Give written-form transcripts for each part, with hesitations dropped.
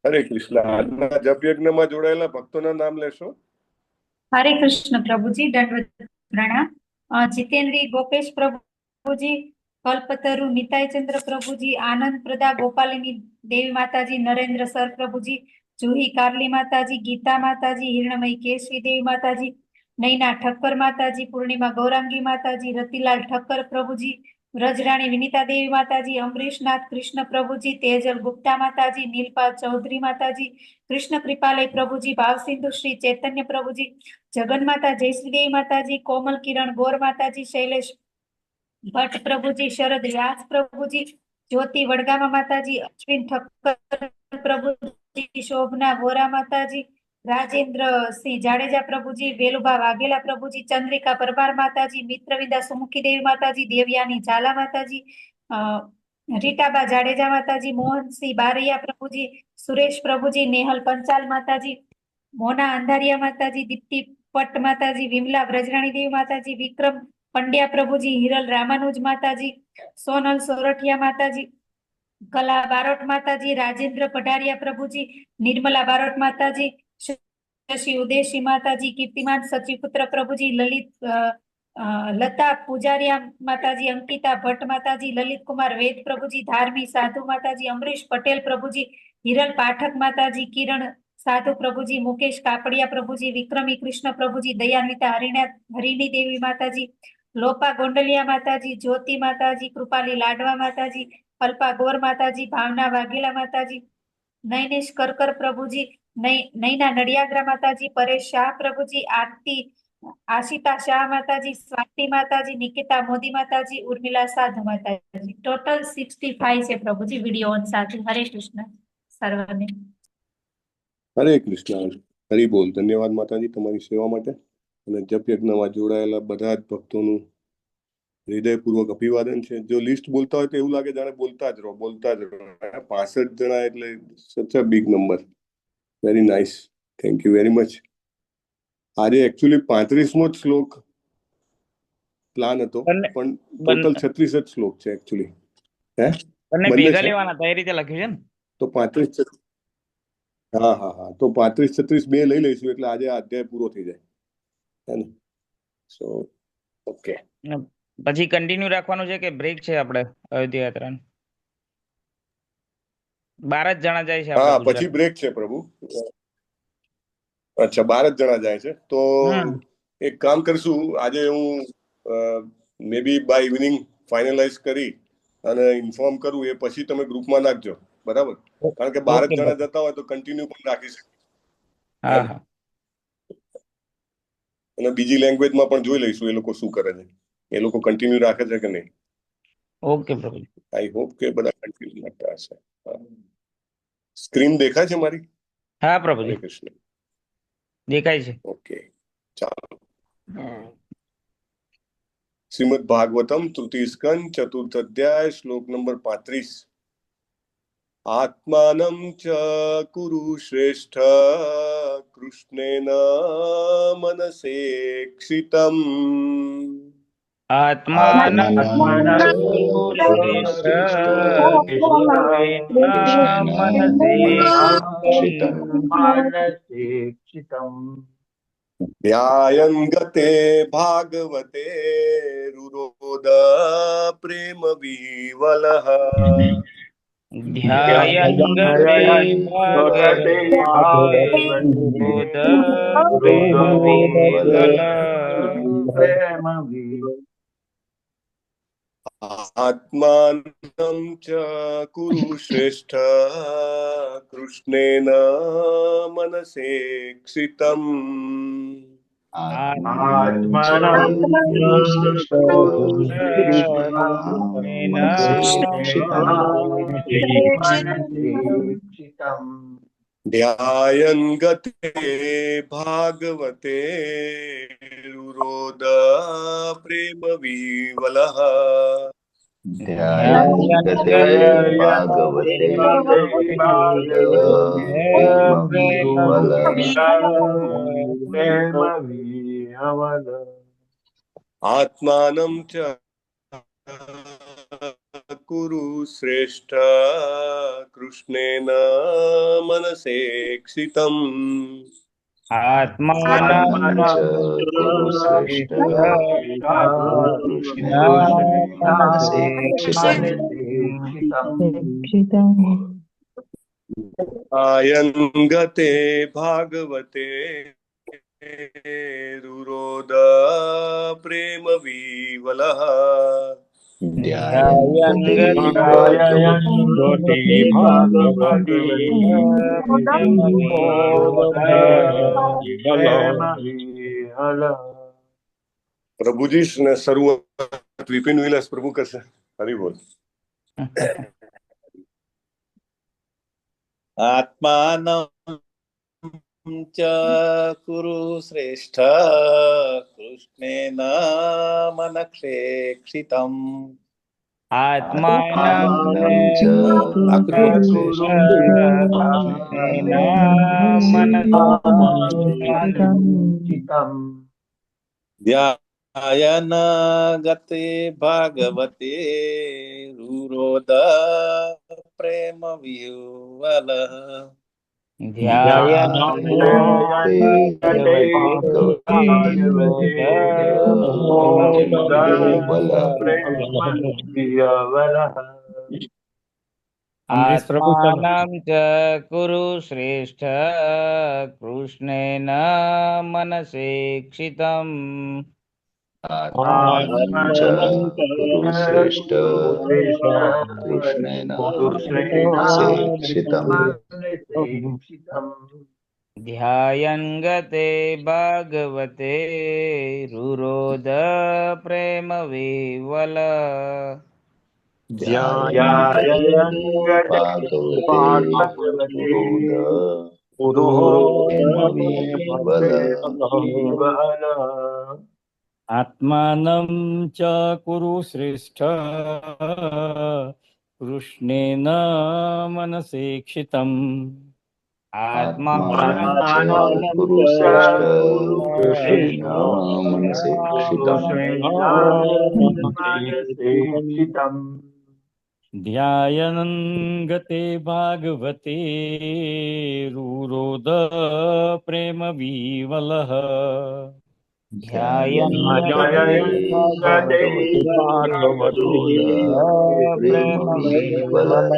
હરે કૃષ્ણ. આજના જપ યજ્ઞમાં જોડાયેલા ભક્તોના નામ લેશો. हरे कृष्ण प्रभुजी, दंडवत प्रणाम। जितेंद्री गोपेश प्रभुजी, कल्पतरु निताय चंद्र प्रभुजी, आनंद प्रदा गोपालिनी देवी माताजी, नरेंद्र सर प्रभुजी, जूही कारली माताजी, गीता माताजी, हिरणमयी केशवी देवी माताजी, नैना ठक्कर माताजी, पूर्णिमा गौरांगी माताजी, रतिलाल ठक्कर प्रभुजी, व्रजराणी विनीता देवी माताजी, अमरीशनाथ कृष्ण प्रभुजी, तेजल गुप्ता माताजी, नीलपाल चौधरी माताजी, कृष्ण कृपालय प्रभुजी, भाव सिंधु श्री चैतन्य प्रभुजी, जगन माता जयश्री देवी माताजी, कोमल किरण गौर माताजी, शैलेष भट्ट प्रभुजी, शरद व्यास प्रभुजी, ज्योति वडगामा माताजी, अश्विन ठक्कर प्रभुजी, शोभना वोरा माताजी, राजेंद्र सिंह जाडेजा प्रभुजी, वेलुबा वाघेला प्रभुजी, चंद्रिका परमार माताजी, मित्रविदा सुमुखी देवी माताजी, देवयानी झाला माताजी, रीटाबा जाडेजा माताजी, मोहन सिंह बारैया प्रभुजी, सुरेश प्रभुजी, नेहल पंचाल माताजी, मोना अंधारिया माताजी, दीप्ति पट माताजी, विमला ब्रजराणी देवी माताजी, विक्रम पंड्या प्रभुजी, हिरल रामानुज माताजी, सोनल सोरठिया माताजी, कला बारोट माताजी, राजेंद्र पठारिया प्रभुजी, निर्मला बारोट माताजी, शशि उदेशी माताजी, कीर्तिमान सचिपुत्र प्रभुजी, ललित लता पुजारिया माताजी, अंकिता भट्ट माताजी, ललित कुमार वेद प्रभुजी, धार्मी साधु माताजी, अमरीश पटेल प्रभुजी, हिरल पाठक माताजी, किरण साधु प्रभुजी, मुकेश कापड़िया प्रभुजी, विक्रमी कृष्ण प्रभुजी, दयान्विता हरिणी देवी माताजी, लोपा गोंडलिया माताजी, ज्योति माताजी, कृपाली लाडवा माताजी, अल्पा गौर माताजी, भावना वाघेला माताजी, नैनेश करकर प्रभुजी, नैना नडियाग्रा माताजी, परेश शाह प्रभुजी, आरती आशिता शाह माताजी, स्वाति माताजी, निकिता मोदी माताजी, उर्मिला साधु माताजी। टोटल 65 છે પ્રભુજી વિડીયો ઓન સાથે। હરે કૃષ્ણ સર્વને। હરે કૃષ્ણ. હરિ બોલ. ધન્યવાદ માતાજી તમારી સેવા માટે અને જપ યજ્ઞમાં જોડાયેલા બધા જ ભક્તોનું હૃદયપૂર્વક અભિવાદન છે। જો લિસ્ટ બોલતા હોય તો એવું લાગે જાણે બોલતા જ રહો 65 જણા એટલે such a big number. Very nice, thank you very much. આજે એકચ્યુઅલી 35મો જ શ્લોક પ્લાન હતો પણ ટોટલ 36 જ શ્લોક છે એકચ્યુઅલી। હે બંને ભેગા લેવાના હતા એ રીતે લખ્યું છે ને તો 35 હા હા હા તો 35-36 બે લઈ લઈશું એટલે આજે આ અધ્યાય પૂરો થઈ જાય હે ને। સો ઓકે, પછી કન્ટિન્યુ રાખવાનું છે કે બ્રેક છે આપણે અયોધ્યા યાત્રાનું? 12 જ જણા જાય છે હા પછી બ્રેક છે પ્રભુ। અચ્છા 12 જ જણા જાય છે તો એક કામ કરશું આજે હું મે બી બાય ઇવનિંગ ફાઇનલાઇઝ કરી અને ઇન્ફોર્મ કરું એ પછી તમે ગ્રુપમાં નાખજો બરાબર, કારણ કે 12 જ જણા જતા હોય તો કન્ટિન્યુ પણ રાખી શકીએ। હા હા અને બીજી લેંગ્વેજમાં પણ જોઈ લઈશું એ લોકો શું કરે છે, એ લોકો કન્ટિન્યુ રાખે છે કે નહીં। ઓકે પ્રભુ, આઈ હોપ કે બધા કન્ટિન્યુ રાખતા હશે। સ્ક્રીન દેખાય છે મારી? હા પ્રભુજી હરે કૃષ્ણ દેખાય છે। ઓકે ચાલો। શ્રીમદ ભાગવતમ તૃતીય સ્કંદ ચતુર્થ અધ્યાય શ્લોક નંબર 35। આત્માનં ચ કુરુ શ્રેષ્ઠ કૃષ્ણેન મનસેક્ષિતમ। આત્માનં ધ્યાયન ગતે ભાગવતે રુરોદ પ્રેમ વિવલઃ। ધ્યાયન ગતે ભાગવતે રુરોદ પ્રેમ વિવલઃ। આત્માનં ચ કુરુ શ્રેષ્ઠ કૃષ્ણેન મનસેક્ષિતમ। ધ્યાયન ગતે ભાગવતે રુરોદ પ્રેમ વિવલઃ। આત્માનં ચ कुरु श्रेष्ठ कृष्णेन मनसेक्षितम् आत्मानं च कुरु श्रेष्ठ कृष्णेन मनसेक्षितम् आयन गते भागवते रुरोद प्रेम विवलः ध्यायन् गते गोटे भगवते प्रेम प्रभु जी ने शुरुआत विपिन विलास प्रभु करશે हरि बोल आत्मानं च कुरु श्रेष्ठ कृष्णेन मनक्षेक्षितम् आत्मानं च कुरु श्रेष्ठ कृष्णेन ध्यायन् गते भागवते रुरोद प्रेम विह्वलः ध्यायन् गते भागवते रुरोद प्रेमविह्वलः आत्मानं च कुरु श्रेष्ठ कृष्णेन मनसेक्षितम् आत्मानं च कुरु श्रेष्ठ कृष्णेन मनसेक्षितम् ध्यायन् गते भागवते रुरोद प्रेम विह्वल ध्यायन् गते भागवते रुरोद प्रेमविह्वलः आत्मानं च कुरु श्रेष्ठ कृष्णेन मनसेक्षितम् आत्मानं च कुरु श्रेष्ठ कृष्णेन मनसेक्षितम् ध्यायन् गते भागवते रुरोद प्रेम विवलः ध्यायन् गते भागवते रुरोद प्रेमविह्वलः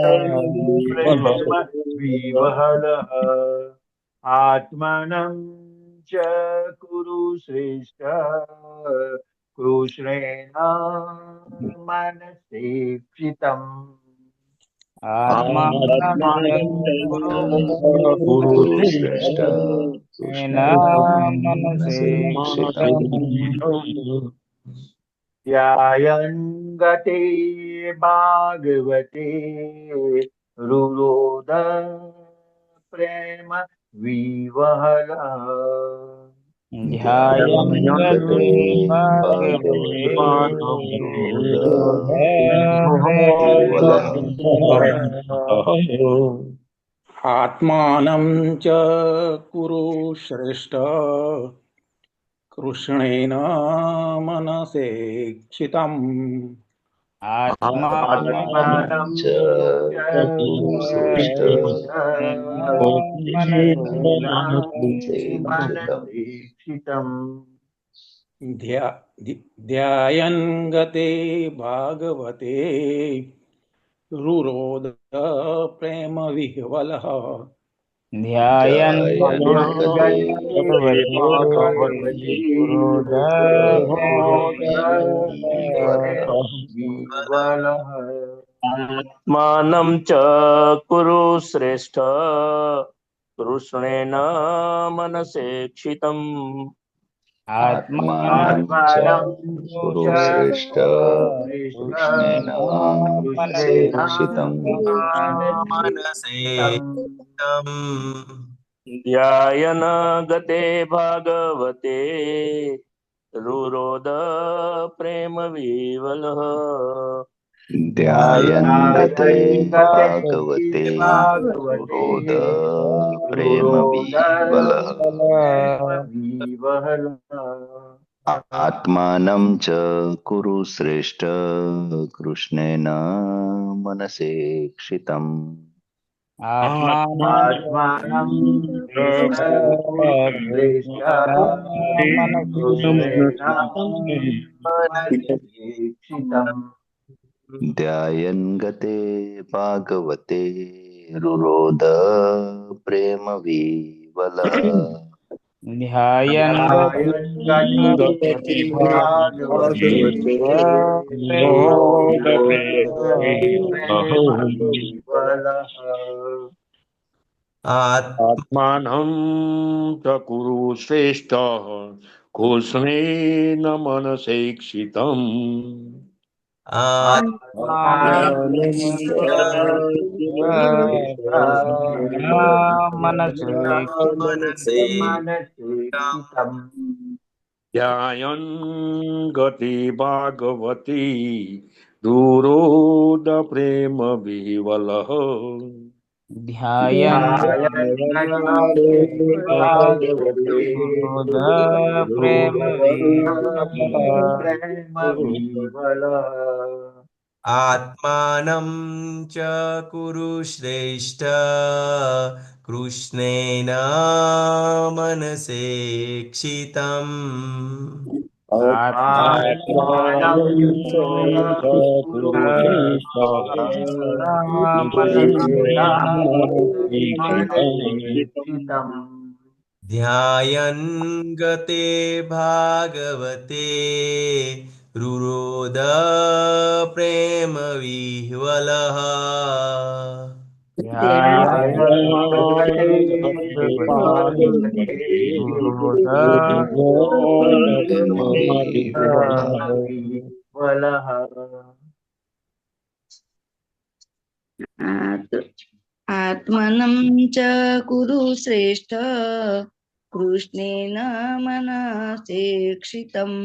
आत्मानं च कुरु श्रेष्ठ कृष्णेन मनसेक्षितम् आत्मानं च कुरु श्रेष्ठ कृष्णेन कृष्णेन मनसेक्षितम् मनसेक्षितम् ध्यायन् गते भागवते रुरोद प्रेम विह्वलः ध्यायन् गते भागवते रुरोद आत्मानं च कुरु श्रेष्ठ कृष्णेन मनसेक्षितम् आत्मानं च कुरु श्रेष्ठ कृष्णेन मनसेक्षितम् ध्यायन् गते भागवते रुरोद प्रेम विह्वलः ध्यायन् गते भगवते रुरोद विह्वलः आत्मानं च कुरु श्रेष्ठ कृष्णेन मनसेक्षितम् आत्मानं च कुरु श्रेष्ठ कृष्णेन मनसेक्षितम् ध्यायन् गते भागवते रुरोद प्रेम विह्वलः ध्यायन् गते भागवते रुरोद प्रेम विह्वलः आत्मानं च कुरु श्रेष्ठ कृष्णेन मनसेक्षितम् આત્માનં ध्यायन् गते भागवते रुरोद प्रेमविवलः ધ્યાયન ગતિ ભાગવતે आत्मानं च कुरु श्रेष्ठ कृष्णेन मनसेक्षितम् ध्यायन् गति भागवती दुरोद प्रेम विवलः ધ્યાયન પ્રેમ आत्मानं च कुरु श्रेष्ठ कृष्णेन मनसेक्षितम् ध्यायन् गते भागवते रुरोद प्रेम विह्वलः आत्मनं च कुरु श्रेष्ठ कृष्णेन मनसेक्षितम्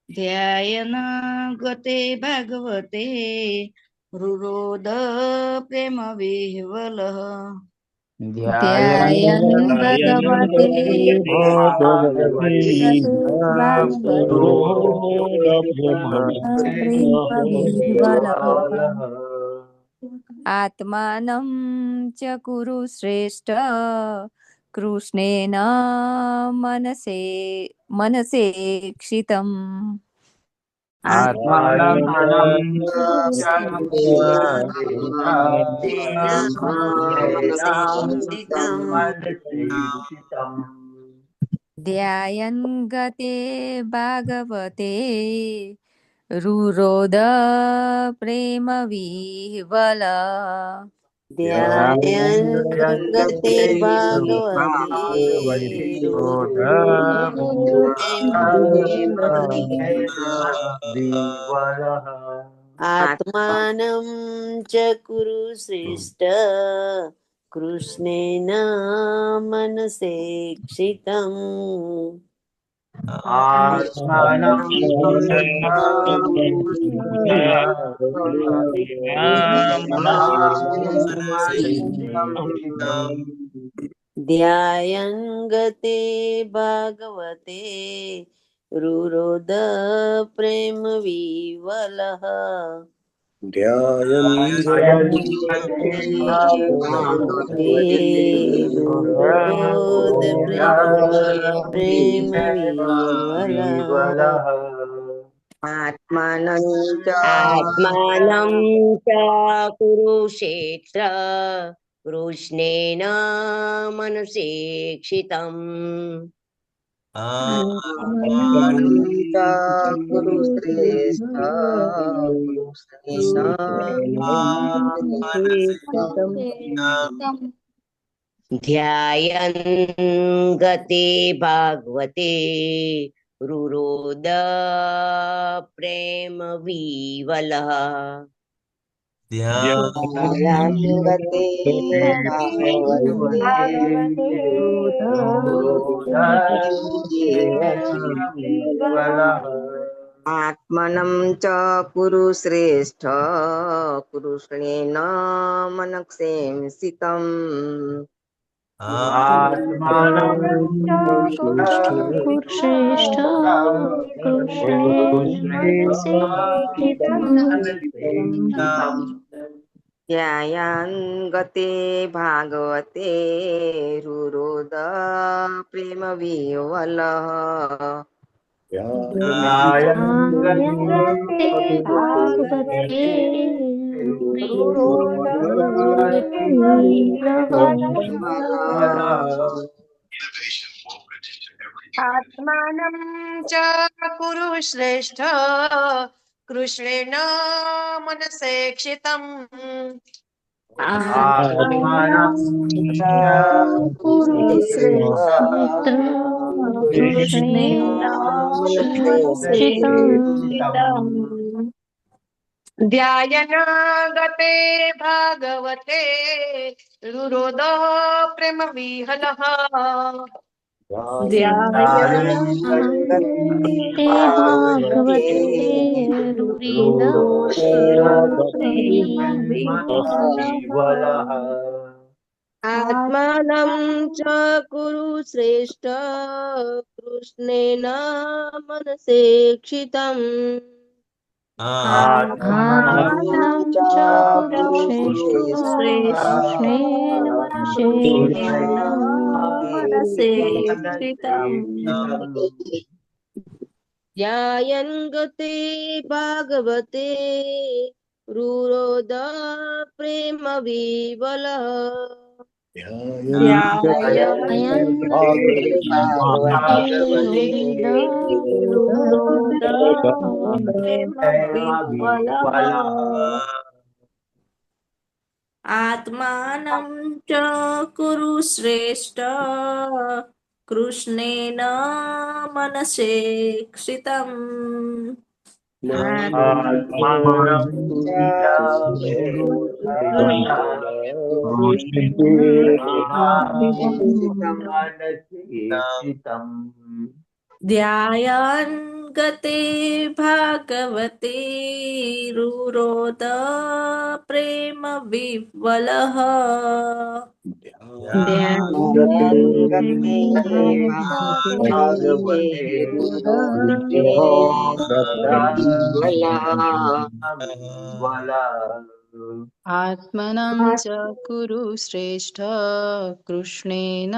ध्यायन् गते भागवते रुरोद प्रेम विह्वलः ध्यायन् भगवते प्रेमविह्वलः आत्मानं च कुरु श्रेष्ठ कृष्णेन मनसेक्षितम् ध्यायन् गते भागवते रुरोद प्रेम विह्वल ध्यायन् गते भागवते रुरोद आत्मानं च कुरु श्रेष्ठ कृष्णेन मनसेक्षितम् ध्यायन् गते भागवते रुरोद प्रेम विह्वलः ध्यायन् रुरोद प्रेम विह्वलः आत्मानं च कुरु क्षेत्र कृष्णेन मनसेक्षितम् कुरु श्रेष्ठ ध्यायन् गते भागवते रुरोद प्रेम विह्वलः ध्यायन् गते भागवते रुरोद આત્મनं ચ કુરુ શ્રેષ્ઠ કૃષ્ણેન મનક્ષેંસિતम् આત્માનં कुरुश्रेष्ठ कृष्णेन मनसि ध्यायान् गते भागवते रुरोद प्रेम विह्वलः ध्यायन्ते भागवते आत्मानं च कुरु श्रेष्ठ कृष्णेन मनसेक्षितम् आत्मानं च कुरु श्रेष्ठ कृष्णेन मनसेक्षितम् ध्यायन् गते भागवते रुरोद प्रेम विहलः ध्यायन्ते भागवते आत्मानं च कुरु श्रेष्ठ कृष्णेन मनसेक्षितम् आत्मानं च कुरु श्रेष्ठ कृष्णेन मनसेक्षितम् ध्यायन् गते भागवते रुरोद प्रेम विह्वलः आत्मानं च कुरु श्रेष्ठ कृष्णेन मनसेक्षितम् ध्यायान् गते भागवते रुरोद प्रेम विह्वलः आत्मनं च कुरु श्रेष्ठ कृष्णेन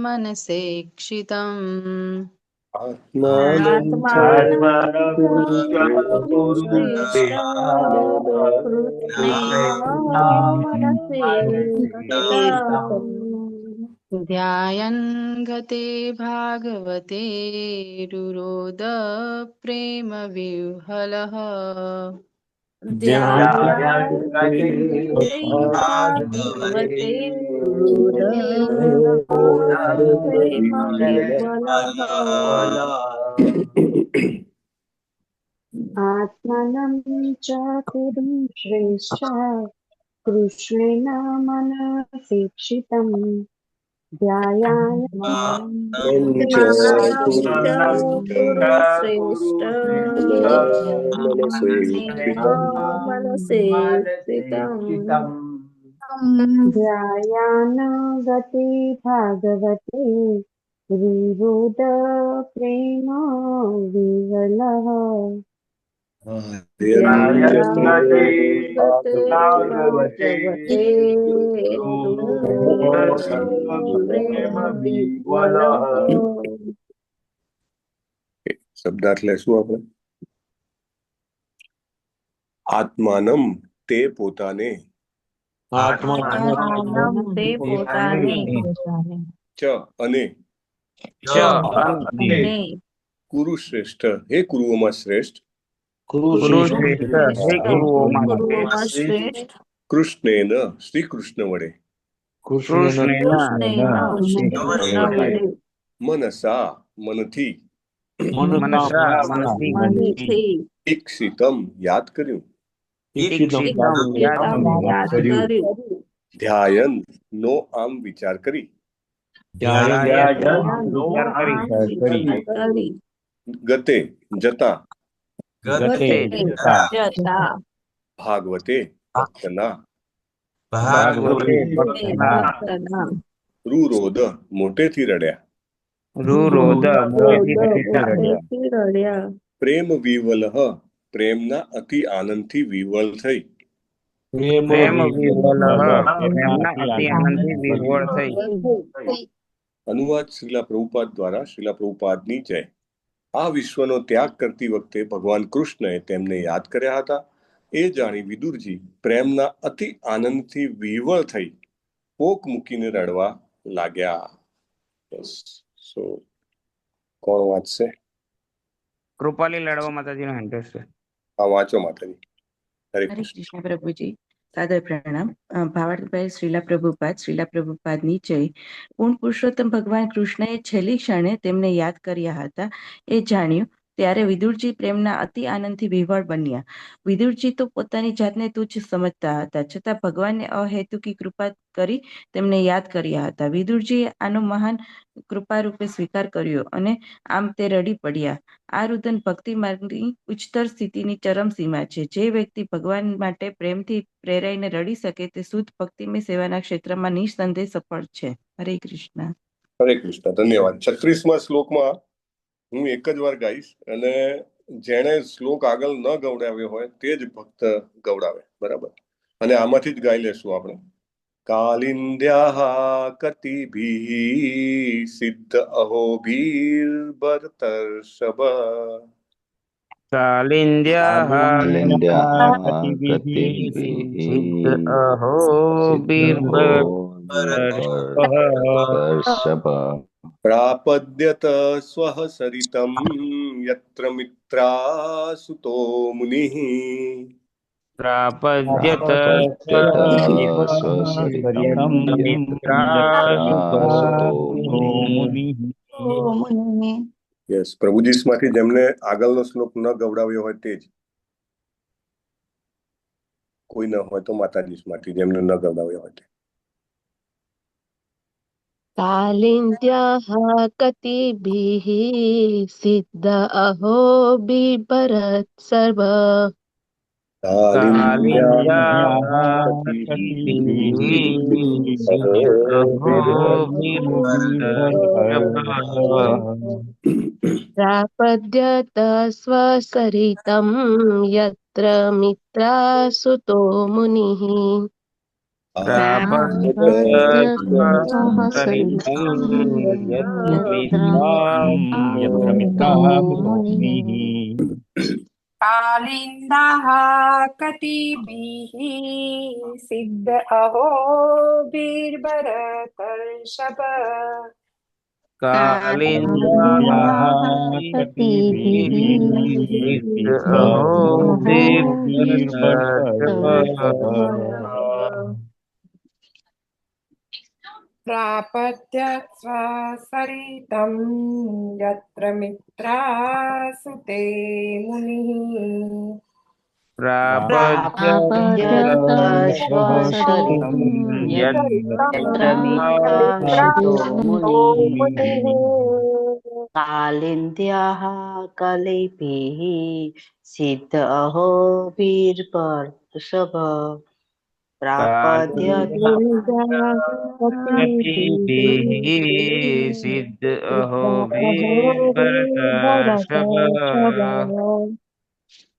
मनसेक्षितम् आत्मानं च कुरु श्रेष्ठ ध्यायन् गते भागवते रुरोद प्रेम विह्वलः आत्मानं च कुरु श्रेष्ठ कृष्णेन मनसेक्षितम् ध्यायान् गते भागवते रुरोद प्रेम विह्वलः શબ્દાર્થ લેશું આપણે. આત્માનમ તે પોતાને ચ અને કુરુ શ્રેષ્ઠ હે કુરુઓમાં શ્રેષ્ઠ કૃષ્ણેન શ્રી કૃષ્ણ વડે મનસા મનથી ઈક્ષિતમ યાદ કર્યું ધ્યાયન નો આમ વિચાર કરી ગતે જતા ગતે જતા જતા ભાગવતે ભક્તના ભાગવતે ભાગવતે ભક્તના ભક્તના રૂરોદ મોટેથી રડ્યા રૂરોદ મોટેથી રડ્યા મોટેથી રડ્યા પ્રેમ વિવલહ પ્રેમના અતિ આનંદથી વિવલ થઈ પ્રેમ વિવલહ પ્રેમના અતિ આનંદથી વિહ્વળ થઈ અનુવાદ શ્રીલા પ્રભુપાદ દ્વારા શ્રીલા પ્રભુપાદની જય આ વિશ્વનો ત્યાગ કરતી વખતે ભગવાન કૃષ્ણએ તેમને યાદ કર્યા હતા એ જાણી વિદુરજી પ્રેમના અતિ આનંદથી વિહ્વળ થઈ પોક મૂકીને રડવા લાગ્યા. સો કોણ વાંચશે? કૃપાલી લડવા માતાજીનો હેન્ડસ છે. હા, વાંચો માતાજી. હરે હરે કૃષ્ણ. કૃષ્ણ પ્રભુજી, સાદર પ્રણામ. ભાવાર્થભાઈ શ્રીલા પ્રભુપાદની જય. પૂર્ણ પુરુષોત્તમ ભગવાન કૃષ્ણએ છેલ્લી ક્ષણે તેમને યાદ કર્યા હતા એ જાણ્યું ત્યારે વિદુરજી પ્રેમના અતિ આનંદથી વિહ્વળ બન્યા. વિદુરજી તો પોતાની જાતને તુચ્છ સમજતા હતા, છતાં ભગવાનને અહેતુકી કૃપા કરી તેમને યાદ કર્યા હતા. વિદુરજીએ આનો મહાન કૃપારૂપે સ્વીકાર કર્યો અને આમ તે રડી પડ્યા. આ રુદન ભક્તિ માર્ગની ઉચ્ચતર સ્થિતિની ચરમસીમા છે. જે વ્યક્તિ ભગવાન માટે પ્રેમથી પ્રેરાઈને રડી શકે તે શુદ્ધ ભક્તિમય સેવાના ક્ષેત્રમાં નિઃસંદેહ સફળ છે. હરે કૃષ્ણ. હરે કૃષ્ણ. ધન્યવાદ. 36મા શ્લોકમાં હું એક જ વાર ગાઈશ અને જેણે શ્લોક આગળ ન ગવડાવ્યો હોય તે જ ભક્ત ગવડાવે. બરાબર? અને આમાંથી જ ગાઈ લેશું આપણે. કાલિંદ્યા કતિભિ સિદ્ધ અહોભીર ભરતર્ષભ કાલિંદ્યા કતિભિઃ સિદ્ધ અહો સિદ્ધર્ષભ પ્રાપદ્યત સ્વઃ સરિતં યત્ર મિત્રાસુતો મુનિઃ પ્રાપદ્યત સ્વસરિતં મિત્રાસુતો મુનિઃ. યસ, પ્રભુજીમાંથી જેમને આગળનો શ્લોક ન ગવડાવ્યો હોય તે જ. કોઈ ન હોય તો માતાજીમાંથી જેમને ન ગવડાવ્યો હોય તે. कालिन्द्याः कतिभिः सिद्ध अहो बिभरत् सर्व प्रापद्यत स्वसरितं यत्र मित्रासुतो मुनिः कालिन्दाः कतिभिः सिद्ध अहो बीर्भरतर्षभ प्रापद्य स्वसरितं यत्र मित्रासुते मुनिः कालिन्द्याः कलिभिः सिद्ध अहो बीर्भर्षभ सिद्ध अहो बीर्भर्षभ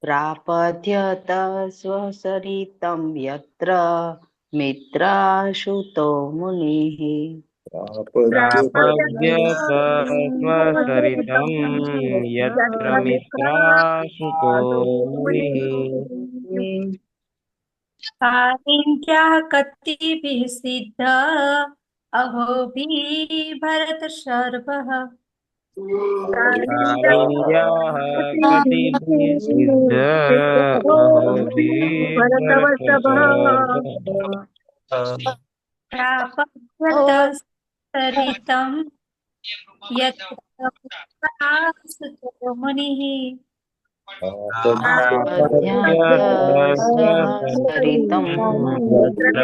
प्रापद्यत स्वसरितं यत्र मित्रासुतो मुनिः प्रापद्यत स्वसरितं यत्र मित्रासुतो मुनिः कालिन्द्याः कतिभिः सिद्ध अहो भरतर्षभः कालिन्द्याः कतिभिः सिद्ध अहो प्रापद्यत सरितं यत्र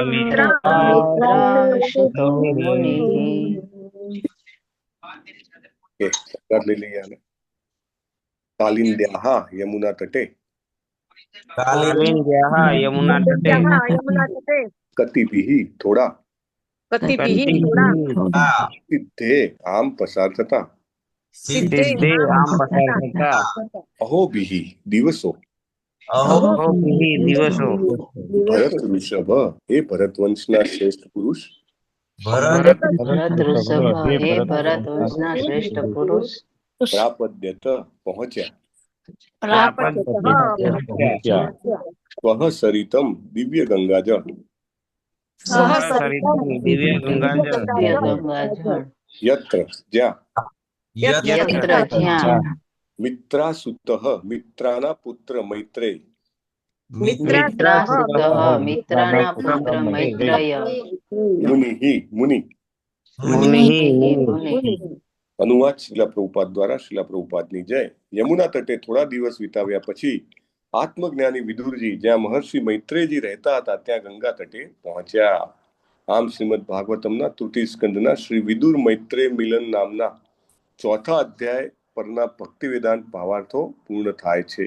मित्रासुतो मुनिः કાલિંદ્યાહા યમુના તટે કાલિંદ્યાહા યમુના તટે યમુના તટે કતિભિઃ થોડા કતિભિઃ થોડા સિદ્ધે આમ પસાર થતા સિદ્ધે આમ પસાર થતા અહોભિઃ દિવસો અહોભિઃ દિવસો ભરત ઋષભ એ ભરત વંશના શ્રેષ્ઠ પુરુષ ભરત ઋષભ હે ભરત વંશના શ્રેષ્ઠ પુરુષ પ્રાપદ્યત પહોંચ્યા સ્વઃ સરિતમ દિવ્ય ગંગાજળ દિવ્ય ગંગાજળ યત્ર જ્યાં મિત્રાસુતઃ મિત્રાના પુત્ર મૈત્રેય મિત્રાના પુત્ર મૈત્રેય મુનિ અનુવાદ શિલા પ્રભુપાદ દ્વારા શિલા પ્રભુપાદની જય. યમુના તટે થોડા દિવસ વિતાવ્યા પછી આત્મજ્ઞાની વિદુરજી જ્યાં મહર્ષિ મૈત્રેયજી રહેતા હતા ત્યાં ગંગા તટે પહોંચ્યા. આમ શ્રીમદ ભાગવતમના તૃતીય સ્કંદના શ્રી વિદુર મૈત્રેય મિલન નામના ચોથા અધ્યાય પરના ભક્તિ વેદાંત ભાવાર્થો પૂર્ણ થાય છે.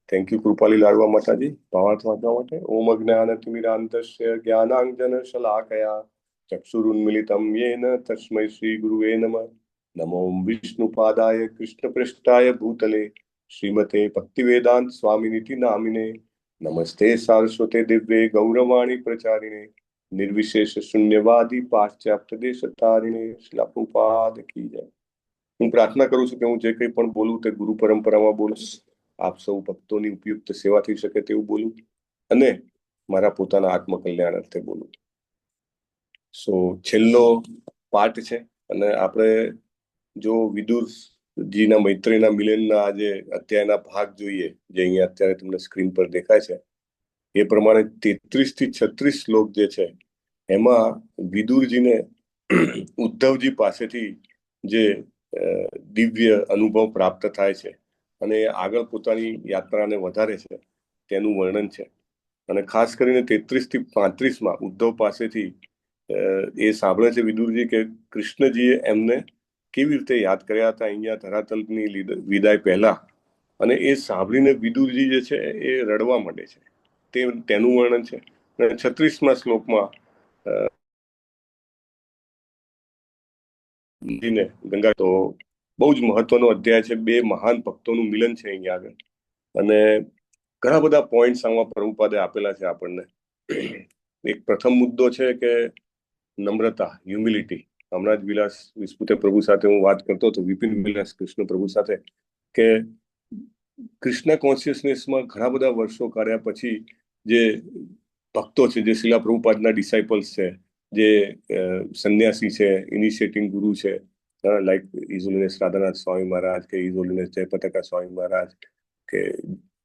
થેન્ક યુ કૃપાલી લાડવા માતાજી ભાવાર્થ વાંચવા માટે. ઓમ અજ્ઞાનતિમિરાંતસ્ય જ્ઞાનાંજન શલાકયા ચક્ષુરુન્મિલિતમ યેન તસ્મૈ શ્રી ગુરુવે નમઃ. નમો વિષ્ણુપાદાય કૃષ્ણપ્રેષ્ઠાય ભૂતલે શ્રીમતે ભક્તિવેદાંત સ્વામિનિતિ નામિને. નમસ્તે સારસ્વતે દિવ્યે ગૌરવાણી પ્રચારિણે નિર્વિશેષ શૂન્યવાદી પાશ્ચાત્ય દેશતારિણે. શ્રીલ પ્રભુપાદ કી જય. હું પ્રાર્થના કરું છું કે હું જે કંઈ પણ બોલું તે ગુરુ પરંપરામાં બોલું, આપ સૌ ભક્તોની ઉપયુક્ત સેવા થઈ શકે તેવું બોલું અને મારા પોતાના આત્મકલ્યાણ અર્થે બોલું. સો છેલ્લો પાઠ છે અને આપણે જો વિદુરજીના મૈત્રીના મિલનના આજે અધ્યાયના ભાગ જોઈએ જે અહીંયા અત્યારે તમને સ્ક્રીન પર દેખાય છે એ પ્રમાણે 33 થી 36 શ્લોક જે છે એમાં વિદુરજીને ઉદ્ધવજી પાસેથી જે દિવ્ય અનુભવ પ્રાપ્ત થાય છે અને આગળ પોતાની યાત્રાને વધારે છે તેનું વર્ણન છે. અને ખાસ કરીને 33 થી 35 ઉદ્ધવ પાસેથી એ સાંભળે છે વિદુરજી કે કૃષ્ણજીએ એમને કેવી રીતે યાદ કર્યા હતા અહીંયા ધરાતલની વિદાય પહેલા. અને એ સાંભળીને વિદુરજી જે છે એ રડવા માંડે છે, તેનું વર્ણન છે. અને 36મા શ્લોકમાં ગંગા તો બહુ જ મહત્વનો અધ્યાય છે. બે મહાન ભક્તોનું મિલન છે અહીંયા આગળ અને ઘણા બધા પોઈન્ટ્સ આમાં પ્રભુપાદે આપેલા છે આપણને. એક પ્રથમ મુદ્દો છે કે નમ્રતા, હ્યુમિલિટી. હમણાં જ વિલાસ વિસ્પુતે પ્રભુ સાથે હું વાત કરતો હતો, વિપિન વિલાસ કૃષ્ણ પ્રભુ સાથે, કે કૃષ્ણ કોન્શિયસનેસમાં ઘણા બધા વર્ષો કાઢ્યા પછી જે ભક્તો છે, જે શિલા પ્રભુપાદના ડિસાઇપલ્સ છે, જે સંન્યાસી છે, ઇનિશિયેટિંગ ગુરુ છે, લાઈક ઇઝોલિનેસ રાધાનાથ સ્વામી મહારાજ કે ઇઝોલિનેસ જયપતાકા સ્વામી મહારાજ કે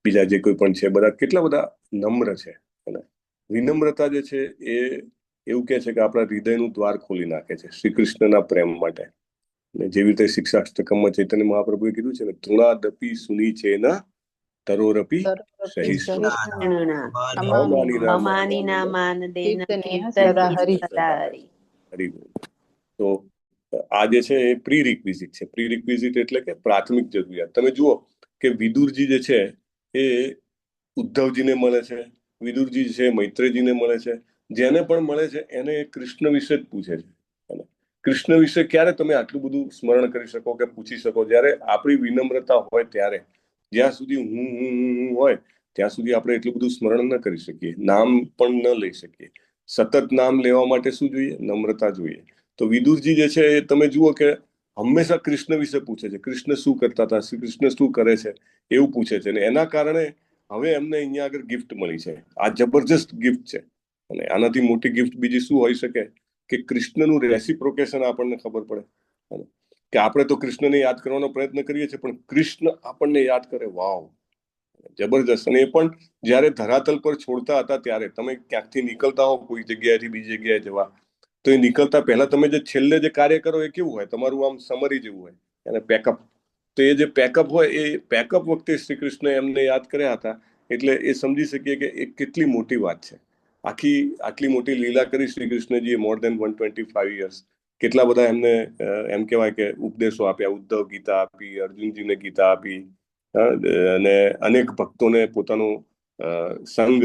બીજા જે કોઈ પણ છે, બધા કેટલા બધા નમ્ર છે. અને વિનમ્રતા જે છે એ એવું કહે છે કે આપણા હૃદયનું દ્વાર ખોલી નાખે છે શ્રી કૃષ્ણના પ્રેમ માટે. જેવી રીતે શિક્ષાષ્ટકમમાં ચૈતન્ય મહાપ્રભુએ કીધું છે ને, તૃણાદપી સુની ચેના તરોરપી તો આ જે છે એ પ્રી રિક્વિઝિટ છે. પ્રી રિક્વિઝિટ એટલે કે પ્રાથમિક જરૂરિયાત. તમે જુઓ કે વિદુરજી જે છે એ ઉદ્ધવજીને મળે છે, વિદુરજી છે મૈત્રેયજીને મળે છે, જેને પણ મળે છે એને કૃષ્ણ વિશે જ પૂછે છે. અને કૃષ્ણ વિશે ક્યારે તમે આટલું બધું સ્મરણ કરી શકો કે પૂછી શકો? જ્યારે આપણી વિનમ્રતા હોય ત્યારે. જ્યાં સુધી હું હોય ત્યાં સુધી આપણે એટલું બધું સ્મરણ ન કરી શકીએ, નામ પણ ન લઈ શકીએ. સતત નામ લેવા માટે શું જોઈએ? નમ્રતા જોઈએ. તો વિદુરજી જે છે એ તમે જુઓ કે હંમેશા કૃષ્ણ વિશે પૂછે છે, કૃષ્ણ શું કરતા હતા, શ્રી કૃષ્ણ શું કરે છે એવું પૂછે છે. અને એના કારણે હવે એમને અહીંયા આગળ ગિફ્ટ મળી છે. આ જબરજસ્ત ગિફ્ટ છે. અને આનાથી મોટી ગિફ્ટ બીજી શું હોઈ શકે કે કૃષ્ણનું રેસિપ્રોકેશન આપણને ખબર પડે કે આપણે તો કૃષ્ણને યાદ કરવાનો પ્રયત્ન કરીએ છીએ પણ કૃષ્ણ આપણને યાદ કરે. વાવ, જબરજસ્ત. અને એ પણ જ્યારે ધરાતલ પર છોડતા હતા ત્યારે તમે ક્યાંકથી નીકળતા હો કોઈ જગ્યાએથી બીજી જગ્યાએ જવા, તો એ નીકળતા પહેલા તમે જે છેલ્લે જે કાર્ય કરો એ કેવું હોય? તમારું આમ સમરી જેવું હોય, અને પેકઅપ. તો એ જે પેકઅપ હોય એ પેકઅપ વખતે શ્રી કૃષ્ણ એમને યાદ કર્યા હતા. એટલે એ સમજી શકીએ કે એ કેટલી મોટી વાત છે. આટલી મોટી લીલા કરી શ્રી કૃષ્ણજીએ, મોર દેન 125 યર્સ, કેટલા બધા એમને એમ કહેવાય કે ઉપદેશો આપ્યા, ઉદ્ધવ ગીતા આપી, અર્જુનજીને ગીતા આપી, અને અનેક ભક્તોને પોતાનો સંગ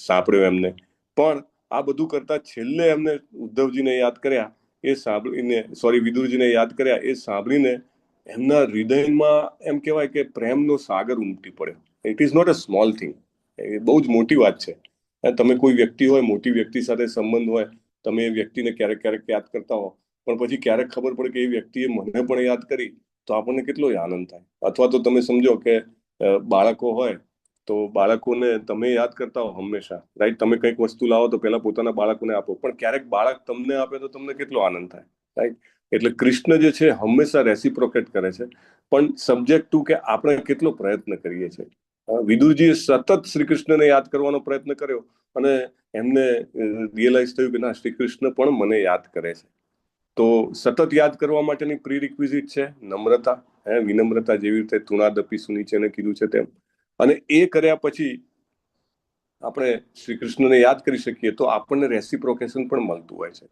સાંપડ્યો એમને. પણ આ બધું કરતા છેલ્લે એમને ઉદ્ધવજીને યાદ કર્યા, એ સાંભળીને, સોરી, વિદુરજીને યાદ કર્યા, એ સાંભળીને એમના હૃદયમાં એમ કહેવાય કે પ્રેમનો સાગર ઉમટી પડ્યો. It is not a small thing. એ બહુ જ મોટી વાત છે. તમે કોઈ વ્યક્તિ હોય, મોટી વ્યક્તિ સાથે સંબંધ હોય, તમે એ વ્યક્તિને ક્યારેક ક્યારેક યાદ કરતા હો, પણ પછી ક્યારેક ખબર પડે કે એ વ્યક્તિએ મને પણ યાદ કરી, તો આપણને કેટલો આનંદ થાય. અથવા તો તમે સમજો કે બાળકો હોય, તો બાળકોને તમે યાદ કરતા હો હંમેશા, રાઈટ? તમે કંઈક વસ્તુ લાવો તો પહેલા પોતાના બાળકોને આપો, પણ ક્યારેક બાળક તમને આપે તો તમને કેટલો આનંદ થાય, રાઈટ? એટલે કૃષ્ણ જે છે હંમેશા રેસિપ્રોકેટ કરે છે, પણ સબ્જેક્ટ ટુ કે આપણે કેટલો પ્રયત્ન કરીએ છીએ. વિદુરજીએ સતત શ્રી કૃષ્ણને યાદ કરવાનો પ્રયત્ન કર્યો, અને એમને રિયલાઇઝ થયું કે ના, શ્રી કૃષ્ણ પણ મને યાદ કરે છે. તો સતત યાદ કરવા માટેની પ્રી રિક્વિઝિટ છે નમ્રતા, વિનમ્રતા, જેવી રીતે તૃણાદપી સુનીચેને કીધું છે તેમ. અને એ કર્યા પછી આપણે શ્રી કૃષ્ણને યાદ કરી શકીએ તો આપણને રેસિપ્રોકેશન પણ મળતું હોય છે.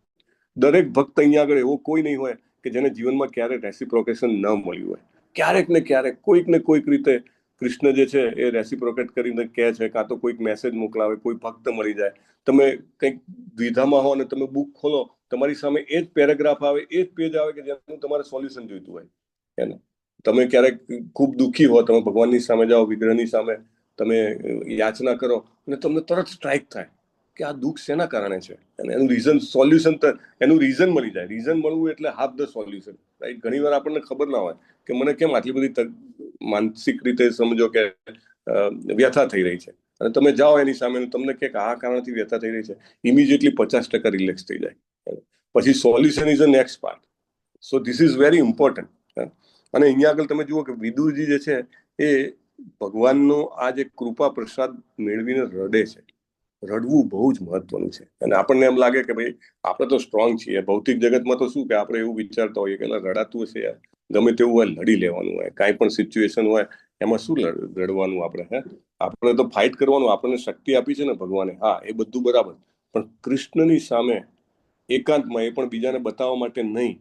દરેક ભક્ત અહીંયા આગળ એવો કોઈ નહીં હોય કે જેને જીવનમાં ક્યારેક રેસિપ્રોકેશન ન મળ્યું હોય. ક્યારેક ને ક્યારેક કોઈક ને કોઈક રીતે કૃષ્ણ જે છે એ રેસિપ્રોકેટ કરીને કહે છે, કાં તો કોઈક મેસેજ મોકલાવે, કોઈ ભક્ત મળી જાય. તમે કંઈક દ્વિધામાં હો અને તમે બુક ખોલો, તમારી સામે એ જ પેરેગ્રાફ આવે, એ જ પેજ આવે કે જેનું તમારે સોલ્યુશન જોઈતું હોય એને. તમે ક્યારેક ખૂબ દુઃખી હો, તમે ભગવાનની સામે જાઓ, વિગ્રહની સામે તમે યાચના કરો, અને તમને તરત સ્ટ્રાઇક થાય કે આ દુઃખ શેના કારણે છે, અને એનું રીઝન, સોલ્યુશન, એનું રીઝન મળી જાય. રીઝન મળવું એટલે હાફ ધ સોલ્યુશન, રાઈટ? ઘણી વાર આપણને ખબર ના હોય કે મને કેમ આટલી બધી માનસિક રીતે સમજો કે વ્યથા થઈ રહી છે, અને તમે જાઓ એની સામે, તમને કે આ કારણથી વ્યથા થઈ રહી છે, ઇમિડિયેટલી 50% રિલેક્સ થઈ જાય. પછી solution is a next part. So this is very important. અને અહીંયા આગળ તમે જુઓ કે વિદુરજી જે છે એ ભગવાનનો આ જે કૃપા પ્રસાદ મેળવીને રડે છે. રડવું બહુ જ મહત્વનું છે. અને આપણને એમ લાગે કે ભાઈ આપણે તો સ્ટ્રોંગ છીએ, ભૌતિક જગતમાં તો શું કે આપણે એવું વિચારતા હોઈએ કે રડાતું હશે યાર, ગમે તેવું હોય લડી લેવાનું હોય, કાંઈ પણ સિચ્યુએશન હોય એમાં શું રડવાનું આપણે, આપણે તો ફાઇટ કરવાનું. આપણને શક્તિ આપી છે ને ભગવાને, હા, એ બધું બરાબર, પણ કૃષ્ણની સામે એકાંતમાં, એ પણ બીજાને બતાવવા માટે નહીં,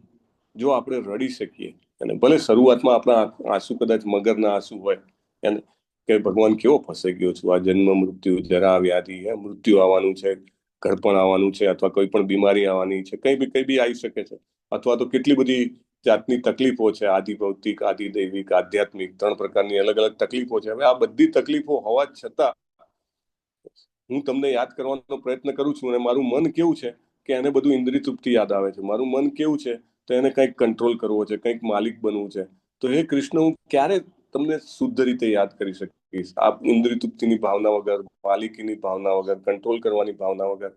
જો આપણે રડી શકીએ, અને ભલે શરૂઆતમાં આપણા આંસુ કદાચ મગરના આંસુ હોય, એને કે ભગવાન કેવો ફસાઈ ગયો છું, આ જન્મ મૃત્યુ, જરા વ્યાધિ, મૃત્યુ આવવાનું છે, ઘડપણ આવવાનું છે, અથવા કોઈ પણ બીમારી આવવાની છે, કઈ બી આવી શકે છે, અથવા તો કેટલી બધી જાતની તકલીફો છે, આદિ ભૌતિક, આદિ દૈવિક, આધ્યાત્મિક, 3 પ્રકારની અલગ અલગ તકલીફો છે. હવે આ બધી તકલીફો હોવા છતાં હું તમને યાદ કરવાનો પ્રયત્ન કરું છું, અને મારું મન કેવું છે કે એને બધું ઇન્દ્રિય તૃપ્તિ યાદ આવે છે. મારું મન કેવું છે તો એને કંઈક કંટ્રોલ કરવો છે, કંઈક માલિક બનવું છે. તો હે કૃષ્ણ, હું ક્યારે તમને શુદ્ધ રીતે યાદ કરી શકીશ આ ઇન્દ્રિય તૃપ્તિની ભાવના વગર, માલિકીની ભાવના વગર, કંટ્રોલ કરવાની ભાવના વગર?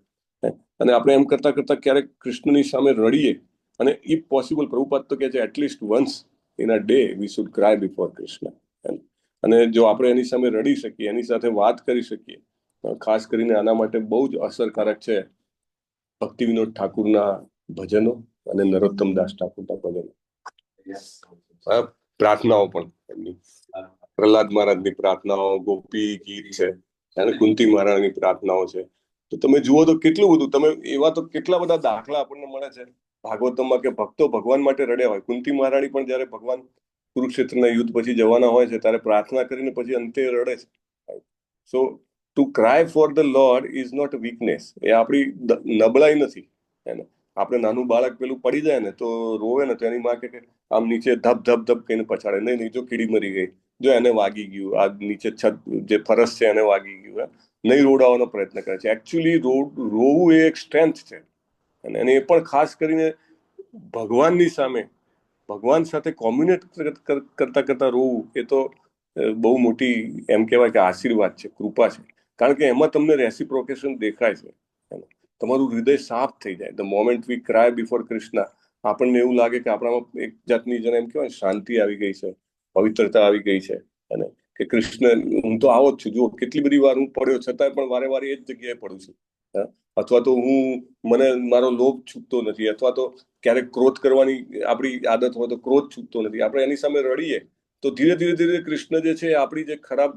અને આપણે એમ કરતા કરતા ક્યારેક કૃષ્ણની સામે રડીએ, અને ઇફ પોસિબલ, પ્રભુપાદ તો કહે છે at least once in a day we should cry before Krishna. અને જો આપણે એની સામે રડી શકીએ, એની સાથે વાત કરી શકીએ, ખાસ કરીને આના માટે બહુ જ અસરકારક છે ભક્તિ વિનોદ ઠાકુરના ભજનો અને નરોત્તમ દાસ ઠાકુરના ભજનો. પ્રાર્થનાઓ પણ એમની, પ્રહલાદ મહારાજની પ્રાર્થનાઓ, ગોપી ગીત છે, અને કુંતી મહારાજની પ્રાર્થનાઓ છે. તો તમે જુઓ તો કેટલું બધું, તમે એવા તો કેટલા બધા દાખલા આપણને મળે છે ભાગવતમાં કે ભક્તો ભગવાન માટે રડ્યા હોય. કુંતી મહારાણી પણ જયારે ભગવાન કુરુક્ષેત્રના યુદ્ધ પછી જવાના હોય છે ત્યારે પ્રાર્થના કરીને પછી અંતે રડે છે. So to cry for the lord is not weakness, એ આપણી નબળાઈ નથી. આપણે નાનું બાળક પેલું પડી જાય ને તો રોવે ને, તો એની માં કે આમ નીચે ધબ ધબ ધબ કહીને પછાડે, નહીં જો કીડી મરી ગઈ, જો એને વાગી ગયું, આ નીચે છત જે ફરસ છે એને વાગી ગયું, નહીં રોડાવાનો પ્રયત્ન કરે છે. એકચ્યુઅલી રોવું એ એક સ્ટ્રેન્થ છે, અને એ પણ ખાસ કરીને ભગવાનની સામે, ભગવાન સાથે કોમ્યુનિકેટ કરતા કરતા રોવું, એ તો બહુ મોટી એમ કહેવાય કે આશીર્વાદ છે, કૃપા છે. કારણ કે એમાં તમને રેસિપ્રોકેશન દેખાય છે, તમારું હૃદય સાફ થઈ જાય. The moment we cry before Krishna, આપણને એવું લાગે કે આપણામાં એક જાતની જેને એમ કહેવાય શાંતિ આવી ગઈ છે, પવિત્રતા આવી ગઈ છે, અને કે કૃષ્ણ, હું તો આવો જ છું, જુઓ કેટલી બધી વાર હું પડ્યો છતાંય પણ વારે વારે એ જ જગ્યાએ પડું છું. અથવા તો મને મારો લોભ છૂટતો નથી, અથવા તો ક્યારેક ક્રોધ કરવાની આપણી આદત હોય તો ક્રોધ છૂટતો નથી. આપણે એની સામે રડીએ તો ધીરે ધીરે ધીરે કૃષ્ણ જે છે, આપણી જે ખરાબ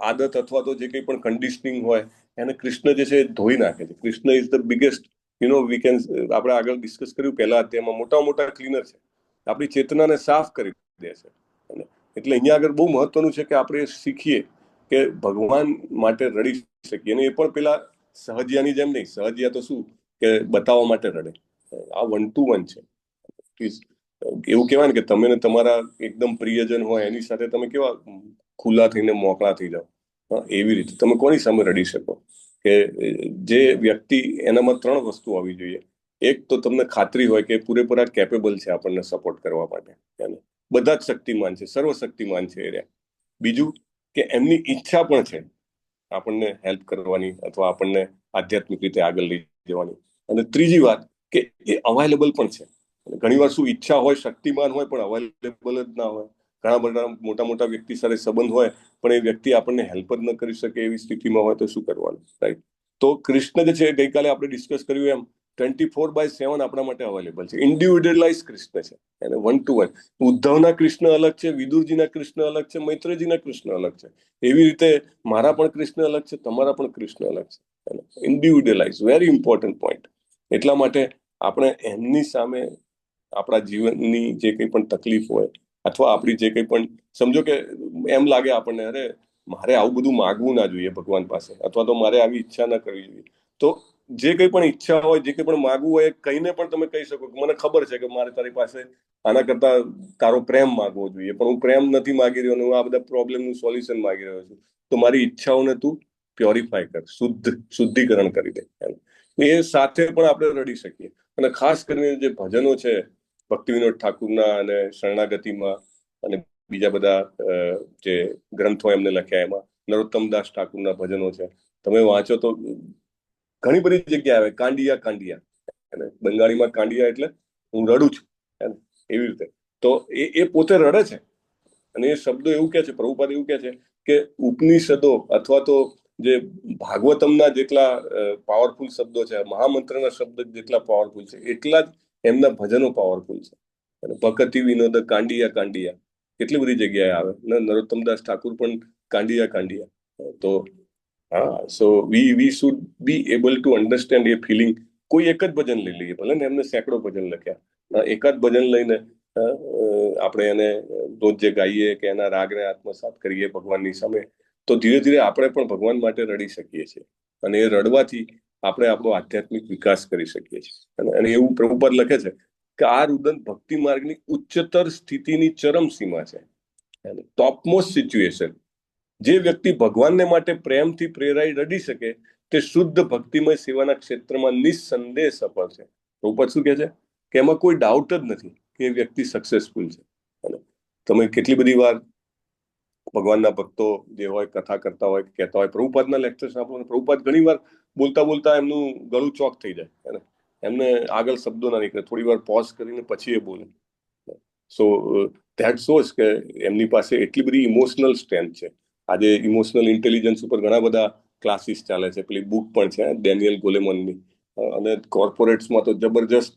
આદત અથવા તો જે કંઈ પણ કન્ડિશનિંગ હોય એને કૃષ્ણ જે છે ધોઈ નાખે છે. Krishna is the biggest we can, આપણે આગળ ડિસ્કસ કર્યું પહેલા અધ્યાયમાં, મોટા મોટા ક્લીનર છે, આપણી ચેતનાને સાફ કરી દે છે. એટલે અહીંયા આગળ બહુ મહત્વનું છે કે આપણે શીખીએ કે ભગવાન માટે રડી શકીએ. અને એ પણ પેલા સહજિયાની જેમ નહીં. સહજિયા તો શું કે બતાવવા માટે રડે, આ 1 to 1 છે. એવું કહેવાય ને કે તમે ને તમારા એકદમ પ્રિયજન હોય એની સાથે તમે કેવા ખુલ્લા થઈને મોકળા થઈ જાઓ, એવી રીતે તમે કોની સામે રડી શકો? કે જે વ્યક્તિ, એનામાં 3 વસ્તુ આવવી જોઈએ. એક તો તમને ખાતરી હોય કે પૂરેપૂરા કેપેબલ છે આપણને સપોર્ટ કરવા માટે, બધા જ શક્તિમાન છે, સર્વશક્તિમાન છે એ. બીજું કે એમની ઈચ્છા પણ છે આપણને હેલ્પ કરવાની અથવા આપણને આધ્યાત્મિક રીતે આગળ લઈ જવાની. અને ત્રીજી વાત કે એ અવાઇલેબલ પણ છે. ઘણી વાર શું ઈચ્છા હોય, શક્તિમાન હોય, પણ અવાઇલેબલ જ ના હોય. ઘણા બધા મોટા મોટા વ્યક્તિ સાથે સંબંધ હોય પણ એ વ્યક્તિ આપણને હેલ્પ જ ન કરી શકે એવી સ્થિતિમાં હોય તો શું કરવાનું, રાઈટ? તો કૃષ્ણ જે છે, ગઈકાલે આપણે ડિસ્કસ કર્યું એમ 24/7 આપણા માટે અવેલેબલ છે. ઇન્ડિવિડ્યુઅલાઇઝ કૃષ્ણ છે, એને 1 to 1. ઉદ્ધવના કૃષ્ણ અલગ છે, વિદુરજીના કૃષ્ણ અલગ છે, મૈત્રેયજીના કૃષ્ણ અલગ છે. એવી રીતે મારા પણ કૃષ્ણ અલગ છે, તમારા પણ કૃષ્ણ અલગ છે. ઇન્ડિવિડ્યુઅલાઇઝ, વેરી ઇમ્પોર્ટન્ટ પોઈન્ટ. એટલા માટે આપણે એમની સામે આપણા જીવનની જે કંઈ પણ તકલીફ હોય અથવા આપણી જે કંઈ પણ, સમજો કે એમ લાગે આપણને, અરે મારે આવું બધું માગવું ના જોઈએ ભગવાન પાસે, અથવા તો મારે આવી ઈચ્છા ના કરવી જોઈએ, તો જે કંઈ પણ ઈચ્છા હોય, જે કંઈ પણ માગવું હોય, કહીને પણ તમે કહી શકો કે મને ખબર છે કે મારે તારી પાસે આના કરતા તારો પ્રેમ માગવો જોઈએ, પણ હું પ્રેમ નથી માગી રહ્યો, હું આ બધા પ્રોબ્લેમનું સોલ્યુશન માગી રહ્યો છું. તો મારી ઈચ્છાઓને તું પ્યોરિફાય કર, શુદ્ધિકરણ કરી દે. એ સાથે પણ આપણે રડી શકીએ. અને ખાસ કરીને જે ભજનો છે ભક્તિ વિનોદ ઠાકુરના અને શરણાગતિમાં અને બીજા બધા જે ગ્રંથો એમને લખ્યા, એમાં નરોત્તમદાસ ઠાકુરના ભજનો છે, તમે વાંચો તો ઘણી બધી જગ્યા આવે, કાંડિયા કાંડિયા, બંગાળીમાં કાંડિયા એટલે હું રડું છું, એવી રીતે. તો એ પોતે રડે છે. અને એ શબ્દો એવું કે છે, પ્રભુપાદ એવું કે છે કે ઉપનિષદો અથવા તો જે ભાગવતમના જેટલા પાવરફુલ શબ્દો છે, મહામંત્રના શબ્દ જેટલા પાવરફુલ છે, એટલા જ એમના ભજનો પાવરફુલ છે. અને ભક્તિ વિનોદ કાંડિયા કાંડિયા કેટલી બધી જગ્યાએ આવે ને. નરોત્તમદાસ ઠાકુર પણ કાંડિયા કાંડિયા. તો હા, so we should be able to understand a feeling. કોઈ એક જ ભજન લઈ લઈએ, ભલે ને એમને સેંકડો ભજન લખ્યા, એકાદ ભજન લઈને આપણે એને રોજ જે ગાઈએ કે એના રાગને આત્મસાત કરીએ ભગવાનની સામે, તો ધીરે ધીરે આપણે પણ ભગવાન માટે રડી શકીએ છીએ. અને એ રડવાથી આપણે આપણો આધ્યાત્મિક વિકાસ કરી શકીએ છીએ. અને એવું પ્રભુપાદ લખે છે કે આ રુદન ભક્તિ માર્ગની ઉચ્ચતર સ્થિતિની ચરમ સીમા છે, ટોપમોસ્ટ સિચ્યુએશન. જે વ્યક્તિ ભગવાનને માટે પ્રેમથી પ્રેરાઈ રડી શકે તે શુદ્ધ ભક્તિમય સેવાના ક્ષેત્રમાં નિસ્સંદેહ સફળ છે. પ્રભુપાદ શું કહે છે કે એમાં કોઈ ડાઉટ જ નથી કે એ વ્યક્તિ સક્સેસફુલ છે. તમે કેટલી બધી વાર ભગવાનના ભક્તો જે હોય કથા કરતા હોય, કહેતા હોય, પ્રભુપાદના લેક્ચર સાંભળો, પ્રભુપાદ ઘણી વાર બોલતા બોલતા એમનું ગળું ચોક થઈ જાય, એમને આગળ શબ્દો ના નીકળે, થોડી વાર પોઝ કરીને પછી એ બોલે. સો ધેટ શોઝ કે એમની પાસે એટલી બધી ઇમોશનલ સ્ટ્રેન્થ છે. આજે ઇમોશનલ ઇન્ટેલિજન્સ ઉપર ઘણા બધા ક્લાસીસ ચાલે છે, પેલી બુક પણ છે ડેનિયલ ગોલેમનની. અને કોર્પોરેટ્સમાં તો જબરજસ્ત,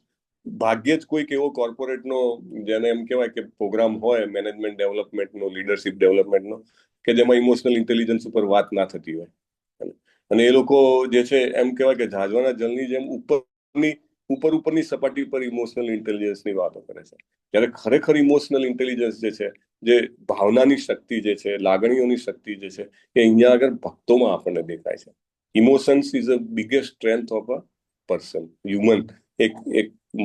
ભાગ્યે જ કોઈક એવો કોર્પોરેટનો જેને એમ કહેવાય કે પ્રોગ્રામ હોય મેનેજમેન્ટ ડેવલપમેન્ટનો, લીડરશિપ ડેવલપમેન્ટનો, કે જેમાં ઇમોશનલ ઇન્ટેલિજન્સ ઉપર વાત ના થતી હોય. અને એ લોકો જે છે એમ કહેવાય કે ઝાઝવાના જલની જેમ ઉપરની સપાટી પર ઇમોશનલ ઇન્ટેલિજન્સની વાતો કરે છે. જ્યારે ખરેખર ઇમોશનલ ઇન્ટેલિજન્સ જે છે, જે ભાવનાની શક્તિ જે છે, લાગણીઓની શક્તિ જે છે, એ અહીંયા આગળ ભક્તોમાં આપણને દેખાય છે. Emotions is a biggest strength of a person, human. એક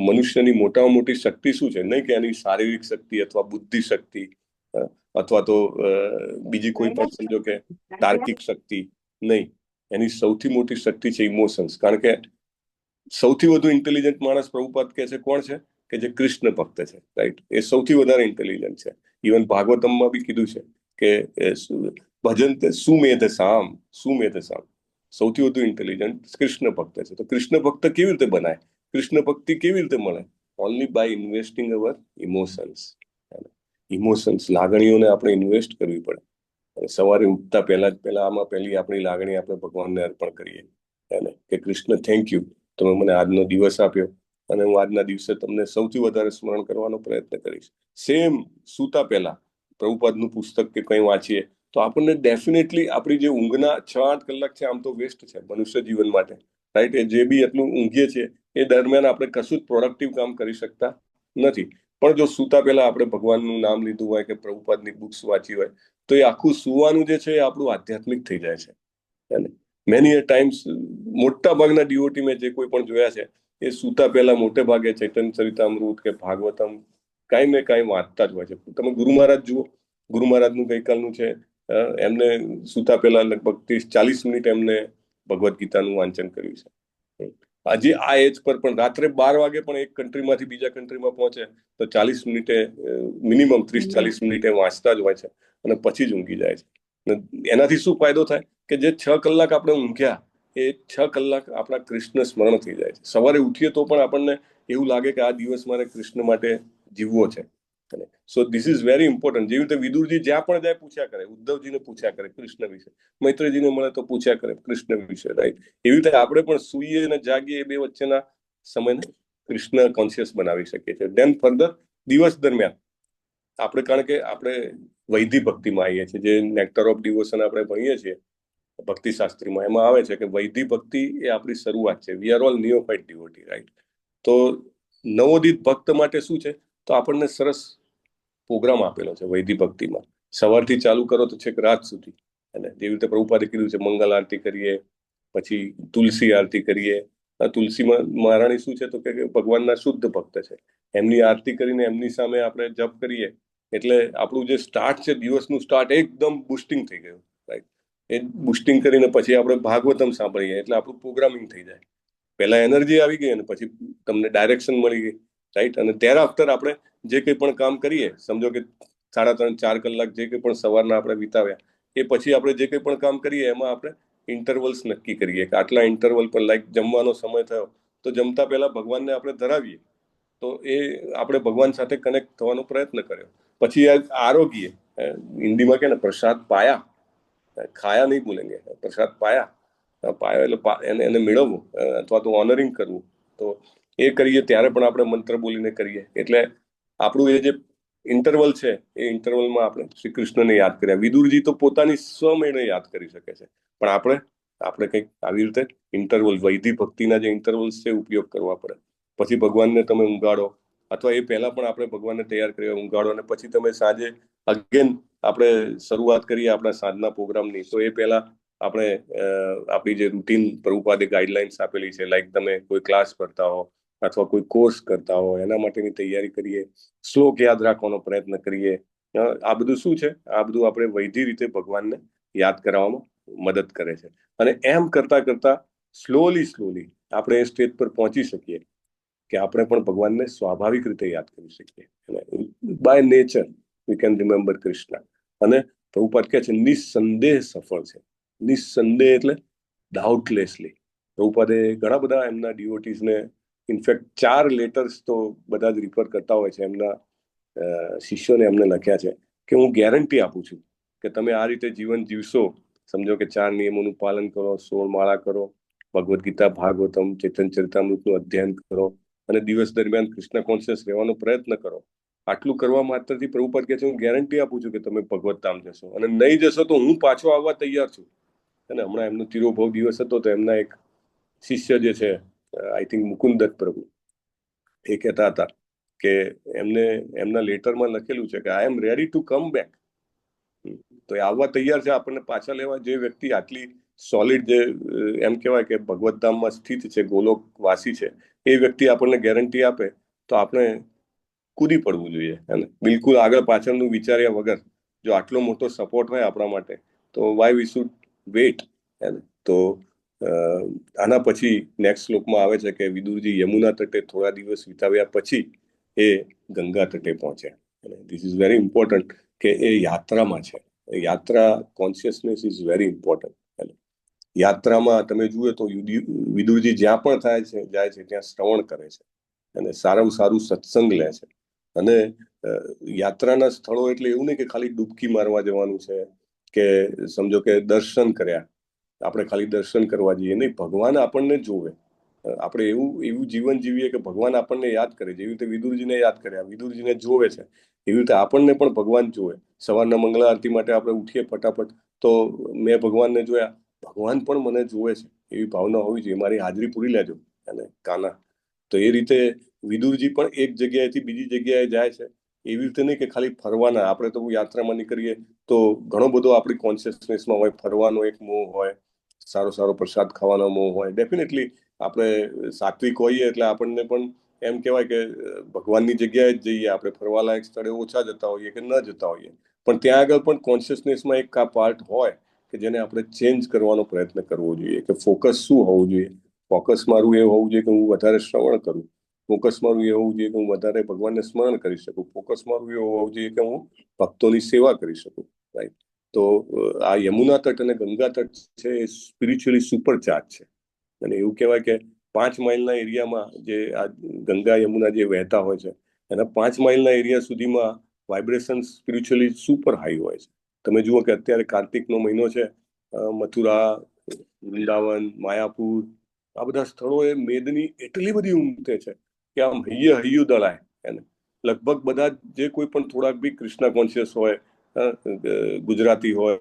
મનુષ્યની મોટામાં મોટી શક્તિ શું છે? નહીં કે એની શારીરિક શક્તિ અથવા બુદ્ધિ શક્તિ અથવા તો બીજી કોઈ પણ સમજો કે તાર્કિક શક્તિ નહીં. એની સૌથી મોટી શક્તિ છે ઇમોશન્સ. કારણ કે સૌથી વધુ ઇન્ટેલિજન્ટ માણસ પ્રભુપાદ કહે છે કોણ છે? કે જે કૃષ્ણ ભક્ત છે, રાઈટ? એ સૌથી વધારે ઇન્ટેલિજન્ટ છે. ઇવન ભાગવતમમાં બી કીધું છે કે ભજન સુમેધ સામ, સૌથી વધુ ઇન્ટેલિજન્ટ કૃષ્ણ ભક્ત છે. તો કૃષ્ણ ભક્ત કેવી રીતે બનાય? કૃષ્ણ ભક્તિ કેવી રીતે મળે? Only by investing our emotions. લાગણીઓને આપણે ઇન્વેસ્ટ કરવી પડે. સવારે ઉઠતા પહેલા આમાં પહેલી આપણી લાગણી આપણે ભગવાનને અર્પણ કરીએ કે કૃષ્ણ થેન્ક યુ, તમે મને આજનો દિવસ આપ્યો અને હું આજના દિવસે તમને સૌથી વધારે સ્મરણ કરવાનો પ્રયત્ન કરીશ. સેમ સૂતા પહેલા પ્રભુપાદનું પુસ્તક કે કંઈ વાંચીએ તો આપણને ડેફિનેટલી આપણી જે ઊંઘના 6-8 કલાક છે આમ તો વેસ્ટ છે મનુષ્ય જીવન માટે, રાઈટ? એ જે બી એટલું ઊંઘીએ છીએ એ દરમિયાન આપણે કશું જ પ્રોડક્ટિવ કામ કરી શકતા નથી. પણ જો સૂતા પહેલા આપણે ભગવાનનું નામ લીધું હોય કે પ્રભુપાદની બુક્સ વાંચી હોય તો એ આખું સુવાનું જે છે એ આપણું આધ્યાત્મિક થઈ જાય છે. અને મેની ટાઈમ્સ મોટા ભાગના ડીઓટી મેં જે કોઈ પણ જોયા છે એ સૂતા પહેલા મોટે ભાગે ચૈતન્ય ચરિતામૃત કે ભાગવતમ કાંઈ ને કાંઈ વાંચતા જ હોય છે. તમે ગુરુ મહારાજ જુઓ, ગુરુ મહારાજનું ગઈકાલનું છે, એમને સૂતા પહેલા લગભગ 30-40 મિનિટ એમને ભગવદ્ ગીતાનું વાંચન કર્યું છે. આજે આ એજ પર પણ રાત્રે 12 વાગે પણ એક કન્ટ્રીમાંથી બીજા કન્ટ્રીમાં પહોંચે તો 40 મિનિટે મિનિમમ 30-40 મિનિટે વાંચતા જ હોય છે અને પછી જ ઊંઘી જાય છે. એનાથી શું ફાયદો થાય કે જે 6 કલાક આપણે ઊંઘ્યા એ 6 કલાક આપણા કૃષ્ણ સ્મરણ થઈ જાય છે. સવારે ઉઠીએ તો પણ આપણને એવું લાગે કે આ દિવસ મારે કૃષ્ણ માટે જીવવો છે. So this is very important. જેવી રીતે વિદુરજી જ્યાં પણ જાય પૂછ્યા કરે, ઉદ્ધવજીને પૂછ્યા કરે કૃષ્ણ વિશે, મૈત્રીજીને મળે તો પૂછ્યા કરે કૃષ્ણ વિશે, રાઈટ? એવી રીતે આપણે પણ સૂઈએ અને જાગીએ એ બે વચ્ચેના સમયને કૃષ્ણ કોન્શિયસ બનાવી શકીએ છીએ. દેન ફર્ધર દિવસ દરમિયાન આપણે, કારણ કે આપણે વૈધિક ભક્તિમાં આવીએ છીએ, જે નેક્ટર ઓફ ડિવોશન આપણે ભણીએ છીએ ભક્તિ શાસ્ત્રીમાં, એમાં આવે છે કે વૈધિક ભક્તિ એ આપણી શરૂઆત છે. We are all neophyte devotee, right? તો નવોદિત ભક્ત માટે શું છે, તો આપણને સરસ પ્રોગ્રામ આપેલો છે વૈધિક ભક્તિમાં. સવારથી ચાલુ કરો તો છેક રાત સુધી. અને જેવી રીતે પ્રભુપાદે કીધું છે મંગલ આરતી કરીએ, પછી તુલસી આરતી કરીએ. તુલસીમાં મહારાણી શું છે તો કે ભગવાનના શુદ્ધ ભક્ત છે, એમની આરતી કરીને એમની સામે આપણે જપ કરીએ એટલે આપણું જે સ્ટાર્ટ છે, દિવસનું સ્ટાર્ટ એકદમ બુસ્ટિંગ થઈ ગયું, રાઈટ? એ બુસ્ટિંગ કરીને પછી આપણે ભાગવતમ સાંભળીએ એટલે આપણું પ્રોગ્રામિંગ થઈ જાય. પહેલા એનર્જી આવી ગઈ અને પછી તમને ડાયરેક્શન મળી ગઈ, રાઈટ? અને ત્યાર આફ્ટર આપણે જે કંઈ પણ કામ કરીએ, સમજો કે 3.5-4 કલાક જે કંઈ પણ સવારના આપણે વિતાવ્યા, એ પછી આપણે જે કંઈ પણ કામ કરીએ એમાં આપણે ઇન્ટરવલ્સ નક્કી કરીએ કે આટલા ઇન્ટરવલ પર, લાઈક જમવાનો સમય થયો તો જમતા પહેલા ભગવાનને આપણે ધરાવીએ, તો એ આપણે ભગવાન સાથે કનેક્ટ થવાનો પ્રયત્ન કર્યો. પછી આરોગ્ય, હિન્દીમાં કે ને પ્રસાદ પાયા, ખાયા નહીં બોલેંગે, પ્રસાદ પાયા. પાયો એટલે એને મેળવવું અથવા તો ઓનરિંગ કરવું. તો એ કરીએ ત્યારે પણ આપણે મંત્ર બોલીને કરીએ એટલે આપણું એ જે ઇન્ટરવલ છે એ ઇન્ટરવલમાં આપણે શ્રી કૃષ્ણને યાદ કર્યા. વિદુરજી તો પોતાની સ્વમેળે યાદ કરી શકે છે, પણ આપણે કંઈક આવી રીતે ઇન્ટરવલ, વૈધિક ભક્તિના જે ઇન્ટરવલ્સ છે ઉપયોગ કરવા પડે. પછી ભગવાનને તમે ઊંઘાડો, અથવા એ પહેલા પણ આપણે ભગવાનને તૈયાર કરી ઊંઘાડો, અને પછી તમે સાંજે અગેન આપણે શરૂઆત કરીએ આપણા સાંજના પ્રોગ્રામની, તો એ પહેલા આપણે આપણી જે રૂટીન પ્રભુપાદે ગાઈડલાઇન્સ આપેલી છે, લાઈક તમે કોઈ ક્લાસ કરતા હો અથવા કોઈ કોર્સ કરતા હો એના માટેની તૈયારી કરીએ, શ્લોક યાદ રાખવાનો પ્રયત્ન કરીએ. આ બધું શું છે, આ બધું આપણે વૈધિક રીતે ભગવાનને યાદ કરવામાં મદદ કરે છે. અને એમ કરતા કરતા સ્લોલી આપણે એ સ્ટેજ પર પહોંચી શકીએ કે આપણે પણ ભગવાનને સ્વાભાવિક રીતે યાદ કરી શકીએ. By nature we can remember Krishna. અને પ્રભુપાદ કહે છે નિસંદેહ સફળ છે. નિસંદેહ એટલે ડાઉટલેસલી. પ્રભુપાદે ઘણા બધા એમના ડિવોટીઝને, ઇનફેક્ટ 4 લેટર્સ તો બધા જ રિફર કરતા હોય છે, એમના શિષ્યોને એમને લખ્યા છે કે હું ગેરંટી આપું છું કે તમે આ રીતે જીવન જીવશો, સમજો કે 4 નિયમોનું પાલન કરો, 16 માળા કરો, ભગવદ્ ગીતા, ભાગવતમ, ચૈતન્ય ચરિતામૃતનું અધ્યયન કરો અને દિવસ દરમિયાન કૃષ્ણ કોન્શિયસ રહેવાનો પ્રયત્ન કરો. આટલું કરવા માત્રથી પ્રભુપાદ કહે છે હું ગેરંટી આપું છું કે તમે ભગવત ધામ જશો, અને નહીં જશો તો હું પાછો આવવા તૈયાર છું. અને હમણાં એમનો તિરોભાવ દિવસ હતો તો એમના એક શિષ્ય જે છે, આઈ થિંક મુકુંદદત્ત પ્રભુ, એ કહેતા હતા કે એમને એમના લેટરમાં લખેલું છે કે આઈ એમ રેડી ટુ કમ બેક. તો એ આવવા તૈયાર છે આપણને પાછા લેવા. જે વ્યક્તિ આટલી સોલિડ, જે એમ કહેવાય કે ભગવત ધામમાં સ્થિત છે, ગોલોક વાસી છે, એ વ્યક્તિ આપણને ગેરંટી આપે તો આપણે કૂદી પડવું જોઈએ. અને બિલકુલ આગળ પાછળનું વિચાર્યા વગર જો આટલો મોટો સપોર્ટ હોય આપણા માટે તો વાય વી શુડ વેટ. તો આના પછી નેક્સ્ટ શ્લોકમાં આવે છે કે વિદુરજી યમુના તટે થોડા દિવસ વિતાવ્યા પછી એ ગંગા તટે પહોંચ્યા. અને ધીસ ઇઝ વેરી ઇમ્પોર્ટન્ટ કે એ યાત્રામાં છે. યાત્રા કોન્શિયસનેસ ઇઝ વેરી ઇમ્પોર્ટન્ટ. યાત્રામાં તમે જુઓ તો વિદુરજી જ્યાં પણ જાય છે ત્યાં શ્રવણ કરે છે અને સારામાં સારું સત્સંગ લે છે. અને યાત્રાના સ્થળો એટલે એવું નહીં કે ખાલી ડૂબકી મારવા જવાનું છે કે સમજો કે દર્શન કર્યા, આપણે ખાલી દર્શન કરવા જઈએ, નહીં. ભગવાન આપણને જોવે, આપણે એવું જીવન જીવીએ કે ભગવાન આપણને યાદ કરે. જેવી રીતે વિદુરજીને યાદ કર્યા, વિદુરજીને જોવે છે, એવી રીતે આપણને પણ ભગવાન જોવે. સવારના મંગળા આરતી માટે આપણે ઉઠીએ ફટાફટ તો મેં ભગવાનને જોયા, ભગવાન પણ મને જોવે છે, એવી ભાવના હોવી જોઈએ. મારી હાજરી પૂરી લેજો. અને કાના તો એ રીતે વિદુરજી પણ એક જગ્યાએથી બીજી જગ્યાએ જાય છે. એવી રીતે નહીં કે ખાલી ફરવાના. આપણે તો યાત્રામાં નીકળીએ તો ઘણો બધો આપણી કોન્શિયસનેસમાં હોય. ફરવાનો એક મોહ હોય, સારો પ્રસાદ ખાવાનો મોહ હોય. ડેફિનેટલી આપણે સાત્વિક હોઈએ એટલે આપણને પણ એમ કહેવાય કે ભગવાનની જગ્યાએ જ જઈએ. આપણે ફરવાલાયક સ્થળે ઓછા જતા હોઈએ કે ન જતા હોઈએ, પણ ત્યાં આગળ પણ કોન્શિયસનેસમાં એક આ પાર્ટ હોય કે જેને આપણે ચેન્જ કરવાનો પ્રયત્ન કરવો જોઈએ. કે ફોકસ શું હોવું જોઈએ? ફોકસ મારું એ હોવું જોઈએ કે હું વધારે શ્રવણ કરું. ફોકસ મારું એ હોવું જોઈએ કે હું વધારે ભગવાનને સ્મરણ કરી શકું. ફોકસ મારું એ હોવું જોઈએ કે હું ભક્તોની સેવા કરી શકું. રાઈટ. તો આ યમુના તટ અને ગંગા તટ છે એ સ્પિરિચ્યુઅલી સુપરચાર્જ છે. અને એવું કહેવાય કે 5 માઇલના એરિયામાં જે આ ગંગા યમુના જે વહેતા હોય છે એના 5 માઇલના એરિયા સુધીમાં વાઇબ્રેશન સ્પિરિચ્યુઅલી સુપર હાઈ હોય છે. તમે જુઓ કે અત્યારે કાર્તિકનો મહિનો છે. મથુરા, વૃંદાવન, માયાપુર, આ બધા સ્થળોએ મેદની એટલી બધી ઉમટે છે કે આમ હૈયું દળાય. એને લગભગ બધા જે કોઈ પણ થોડાક બી કૃષ્ણ કોન્શિયસ હોય, ગુજરાતી હોય,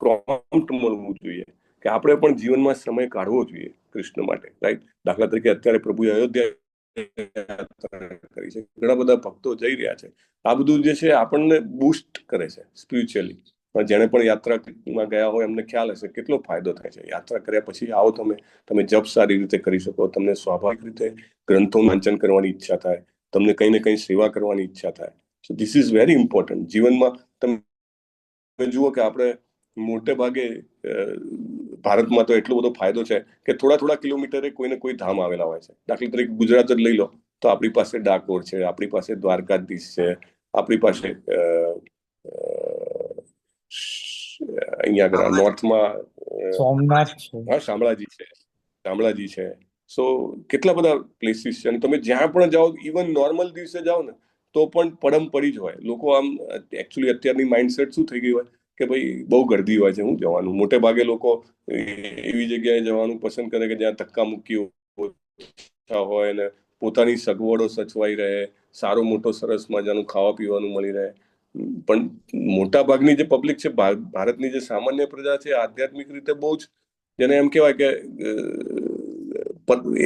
પ્રોમ્પ્ટ મળવું જોઈએ કે આપણે પણ જીવનમાં સમય કાઢવો જોઈએ કૃષ્ણ માટે. રાઈટ. દાખલા તરીકે અત્યારે પ્રભુએ અયોધ્યા કરી છે. ઘણા બધા ભક્તો જઈ રહ્યા છે. આ બધું જે છે આપણને બૂસ્ટ કરે છે સ્પિરિચ્યુઅલી. જેને પણ યાત્રામાં ગયા હોય એમને ખ્યાલ હશે કેટલો ફાયદો થાય છે. યાત્રા કર્યા પછી આવો તમે જપ સારી રીતે કરી શકો. તમને સ્વાભાવિક રીતે ગ્રંથોનું વાંચન કરવાની ઈચ્છા થાય. તમને કંઈ ને કંઈ સેવા કરવાની ઈચ્છા થાય. So this is very important. જીવનમાં તમે જુઓ કે આપણે મોટે ભાગે ભારતમાં તો એટલો બધો ફાયદો છે કે થોડા કિલોમીટરે કોઈને કોઈ ધામ આવેલા હોય છે. દાખલા તરીકે ગુજરાત જ લઈ લો તો આપણી પાસે ડાકોર છે, આપણી પાસે દ્વારકાધીશ છે, આપણી પાસે અહીંયા આગળ નોર્થમાં સોમનાથ છે, હા શામળાજી છે. સો કેટલા બધા પ્લેસીસ છે. અને તમે જ્યાં પણ જાઓ, ઇવન નોર્મલ દિવસે જાઓ ને તો પણ પડમ પડી જ હોય. લોકો આમ એકચ્યુઅલી અત્યારની માઇન્ડસેટ શું થઈ ગઈ હોય કે ભાઈ બહુ ગર્દી હોય છે, હું જવાનું. મોટે ભાગે લોકો એવી જગ્યાએ જવાનું પસંદ કરે કે જ્યાં ધક્કા મુક્કી હોય ને પોતાની સગવડો સચવાઈ રહે, સારો મોટો સરસ મજાનું ખાવા પીવાનું મળી રહે. પણ મોટા ભાગની જે પબ્લિક છે, ભારતની જે સામાન્ય પ્રજા છે, આધ્યાત્મિક રીતે બહુ જ જેને એમ કહેવાય કે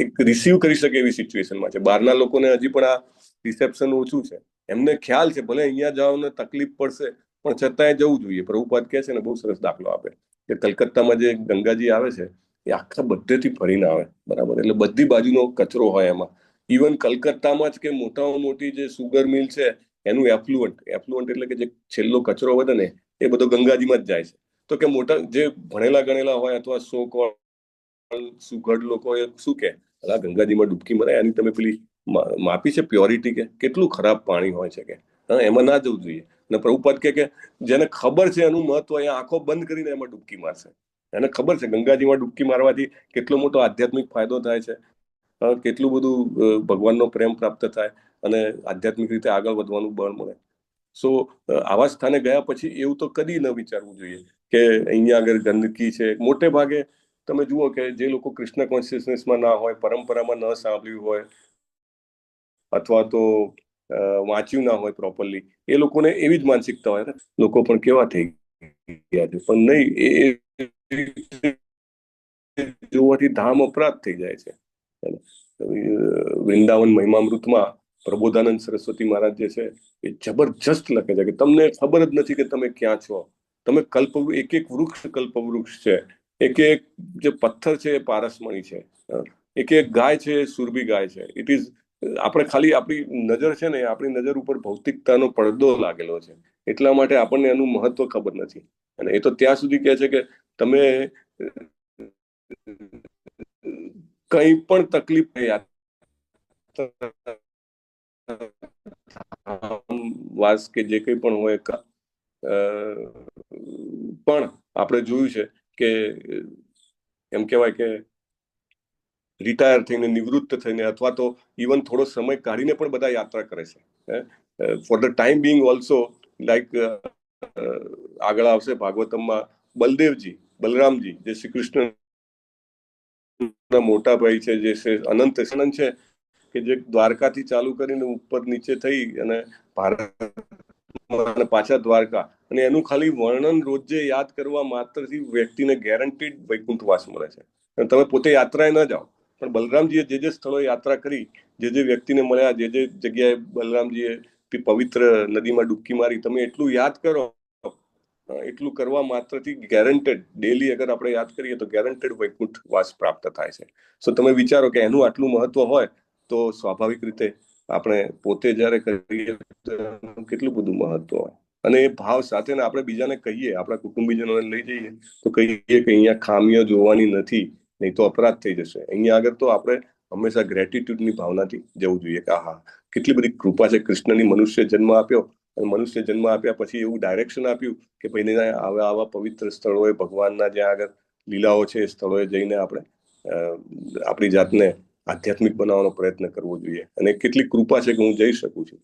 એક રિસીવ કરી શકે એવી સિચ્યુએશનમાં છે. બહારના લોકોને હજી પણ આ રિસેપ્શન ઓછું છે. એમને ખ્યાલ છે ભલે અહીંયા જાઓ ને તકલીફ પડશે પણ છતાંય જવું જોઈએ. પ્રભુપાદ કહે છે ને, બહુ સરસ દાખલો આપે કે કલકત્તામાં જે ગંગાજી આવે છે એ આખા બધેથી ફરીને આવે. બરાબર. એટલે બધી બાજુનો કચરો હોય એમાં. ઇવન કલકત્તામાં જ કે મોટામાં મોટી જે સુગર મિલ છે એનું એફ્લુઅન્ટ એટલે કે જે છેલ્લો કચરો વધે ને એ બધો ગંગાજીમાં જ જાય છે. તો કે મોટા જે ભણેલા ગણેલા હોય અથવા સો કોલ સુઘડ લોકો એ શું કે ગંગાજીમાં ડૂબકી મરાય, આની તમે પેલી માપી છે પ્યોરિટી કે કેટલું ખરાબ પાણી હોય છે કે એમાં ના જવું જોઈએ. અને પ્રભુપાદ કે જેને ખબર છે એનું મહત્વ, એ આંખો બંધ કરીને એમાં ડૂબકી મારશે. એને ખબર છે ગંગાજીમાં ડૂબકી મારવાથી કેટલો મોટો આધ્યાત્મિક ફાયદો થાય છે, કેટલું બધું ભગવાનનો પ્રેમ પ્રાપ્ત થાય અને આધ્યાત્મિક રીતે આગળ વધવાનું બળ મળે. સો આવા સ્થાને ગયા પછી એવું તો કદી ન વિચારવું જોઈએ કે અહીંયા આગળ ગંદકી છે. મોટે ભાગે તમે જુઓ કે જે લોકો કૃષ્ણ કોન્શિયસનેસમાં ના હોય, પરંપરામાં ન સાંભળ્યું હોય અથવા તો વાંચ્યું ના હોય પ્રોપરલી, એ લોકોને એવી જ માનસિકતા હોય ને લોકો પણ કેવા થઈ ગયા છે. પણ નહીં, એ જોવાથી ધામ અપરાધ થઈ જાય છે. વૃંદાવન મહિમામૃતમાં પ્રબોધાનંદ સરસ્વતી મહારાજ જે છે એ જબરજસ્ત લખે છે કે તમને ખબર જ નથી કે તમે ક્યાં છો. તમે એક વૃક્ષ કલ્પવૃક્ષ છે, એક જે પથ્થર છે એ પારસમણી છે, એક ગાય છે એ સુરભી ગાય છે. ઇટ ઇઝ આપણે ખાલી આપણી નજર છે ને, આપણી નજર ઉપર ભૌતિકતાનો પડદો લાગેલો છે. એટલા માટે આપણને એનું મહત્વ ખબર નથી. અને એ તો ત્યાં સુધી કહે છે કે તમે કઈ પણ તકલીફ વાસ કે જે કંઈ પણ હોય, પણ આપણે જોયું છે કે એમ કહેવાય કે રિટાયર થઈને, નિવૃત્ત થઈને અથવા તો ઇવન થોડો સમય કાઢીને પણ બધા યાત્રા કરે છે. For the time Bing also like આગળ આવશે ભાગવતમમાં બલરામજી જે શ્રી કૃષ્ણ મોટા ભાઈ છે, જે અનંત છે, કે જે દ્વારકાથી ચાલુ કરીને ઉપર નીચે થઈ અને ભારત પાછા દ્વારકા, અને એનું ખાલી વર્ણન રોજે યાદ કરવા માત્રથી વ્યક્તિને ગેરંટીડ વૈકુંઠવાસ મળે છે. તમે પોતે યાત્રાએ ન જાઓ, પણ બલરામજીએ જે સ્થળોએ યાત્રા કરી, જે વ્યક્તિને મળ્યા, જે જગ્યાએ બલરામજીએ પવિત્ર નદીમાં ડૂબકી મારી, તમે એટલું યાદ કરો, એટલું કરવા માત્રથી ગેરંટેડ ડેલી અગર આપણે યાદ કરીએ તો ગેરંટેડ વૈકુંઠવાસ પ્રાપ્ત થાય છે. સો તમે વિચારો કે એનું આટલું મહત્વ હોય તો સ્વાભાવિક રીતે આપણે પોતે જયારે કરીએ કેટલું બધું મહત્વ હોય. અને એ ભાવ સાથે આપણે બીજાને કહીએ, આપણા કુટુંબીજનોને લઈ જઈએ તો કહીએ કે અહીંયા ખામીઓ જોવાની નથી, નહીં તો અપરાધ થઈ જશે. અહીંયા આગળ તો આપણે હંમેશા ગ્રેટિટ્યુડની ભાવનાથી જવું જોઈએ કે હા, કેટલી બધી કૃપા છે કૃષ્ણની, મનુષ્ય જન્મ આપ્યો, અને મનુષ્ય જન્મ આપ્યા પછી એવું ડાયરેક્શન આપ્યું કે ભાઈ આવા પવિત્ર સ્થળોએ ભગવાનના જ્યાં આગળ લીલાઓ છે એ સ્થળોએ જઈને આપણે આપણી જાતને આધ્યાત્મિક બનાવવાનો પ્રયત્ન કરવો જોઈએ. અને કેટલી કૃપા છે કે હું જઈ શકું છું.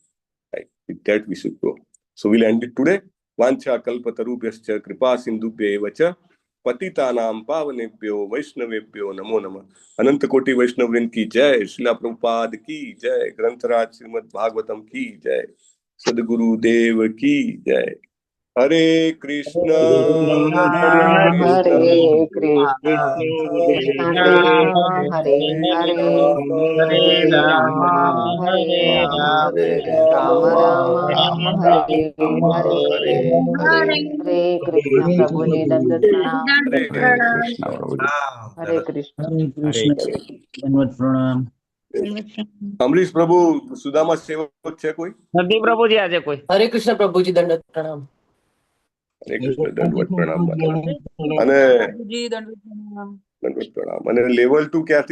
That we should go. So we'll end it today. Vancha kalpatarubhyascha kripa sindhubhya evacha पतितानां पावनेभ्यो वैष्णवेभ्यो नमो नमः. अनंत कोटि वैष्णववृंद की जय. श्रीला प्रभुपाद की जय. ग्रंथराज श्रीमद् भागवतम की जय. सद्गुरु देव की जय. हरे कृष्ण हरे कृष्ण कृष्ण कृष्ण हरे हरे हरे राम हरे राम राम राम हरे हरे हरे कृष्ण प्रभु जी दंडवत प्रणाम. हरे कृष्ण दंडवत प्रणाम. अमरीश प्रभु सुदामा सेवक છે કોઈ? નથી પ્રભુજી આજે કોઈ. हरे कृष्ण प्रभुजी दंडवत प्रणाम. હરે કૃષ્ણ દંડવત પ્રણામ. અને પ્રભુજી દંડવત પ્રણામ. દંડવત પ્રણામ. અને લેવલ 2 ક્યાંથી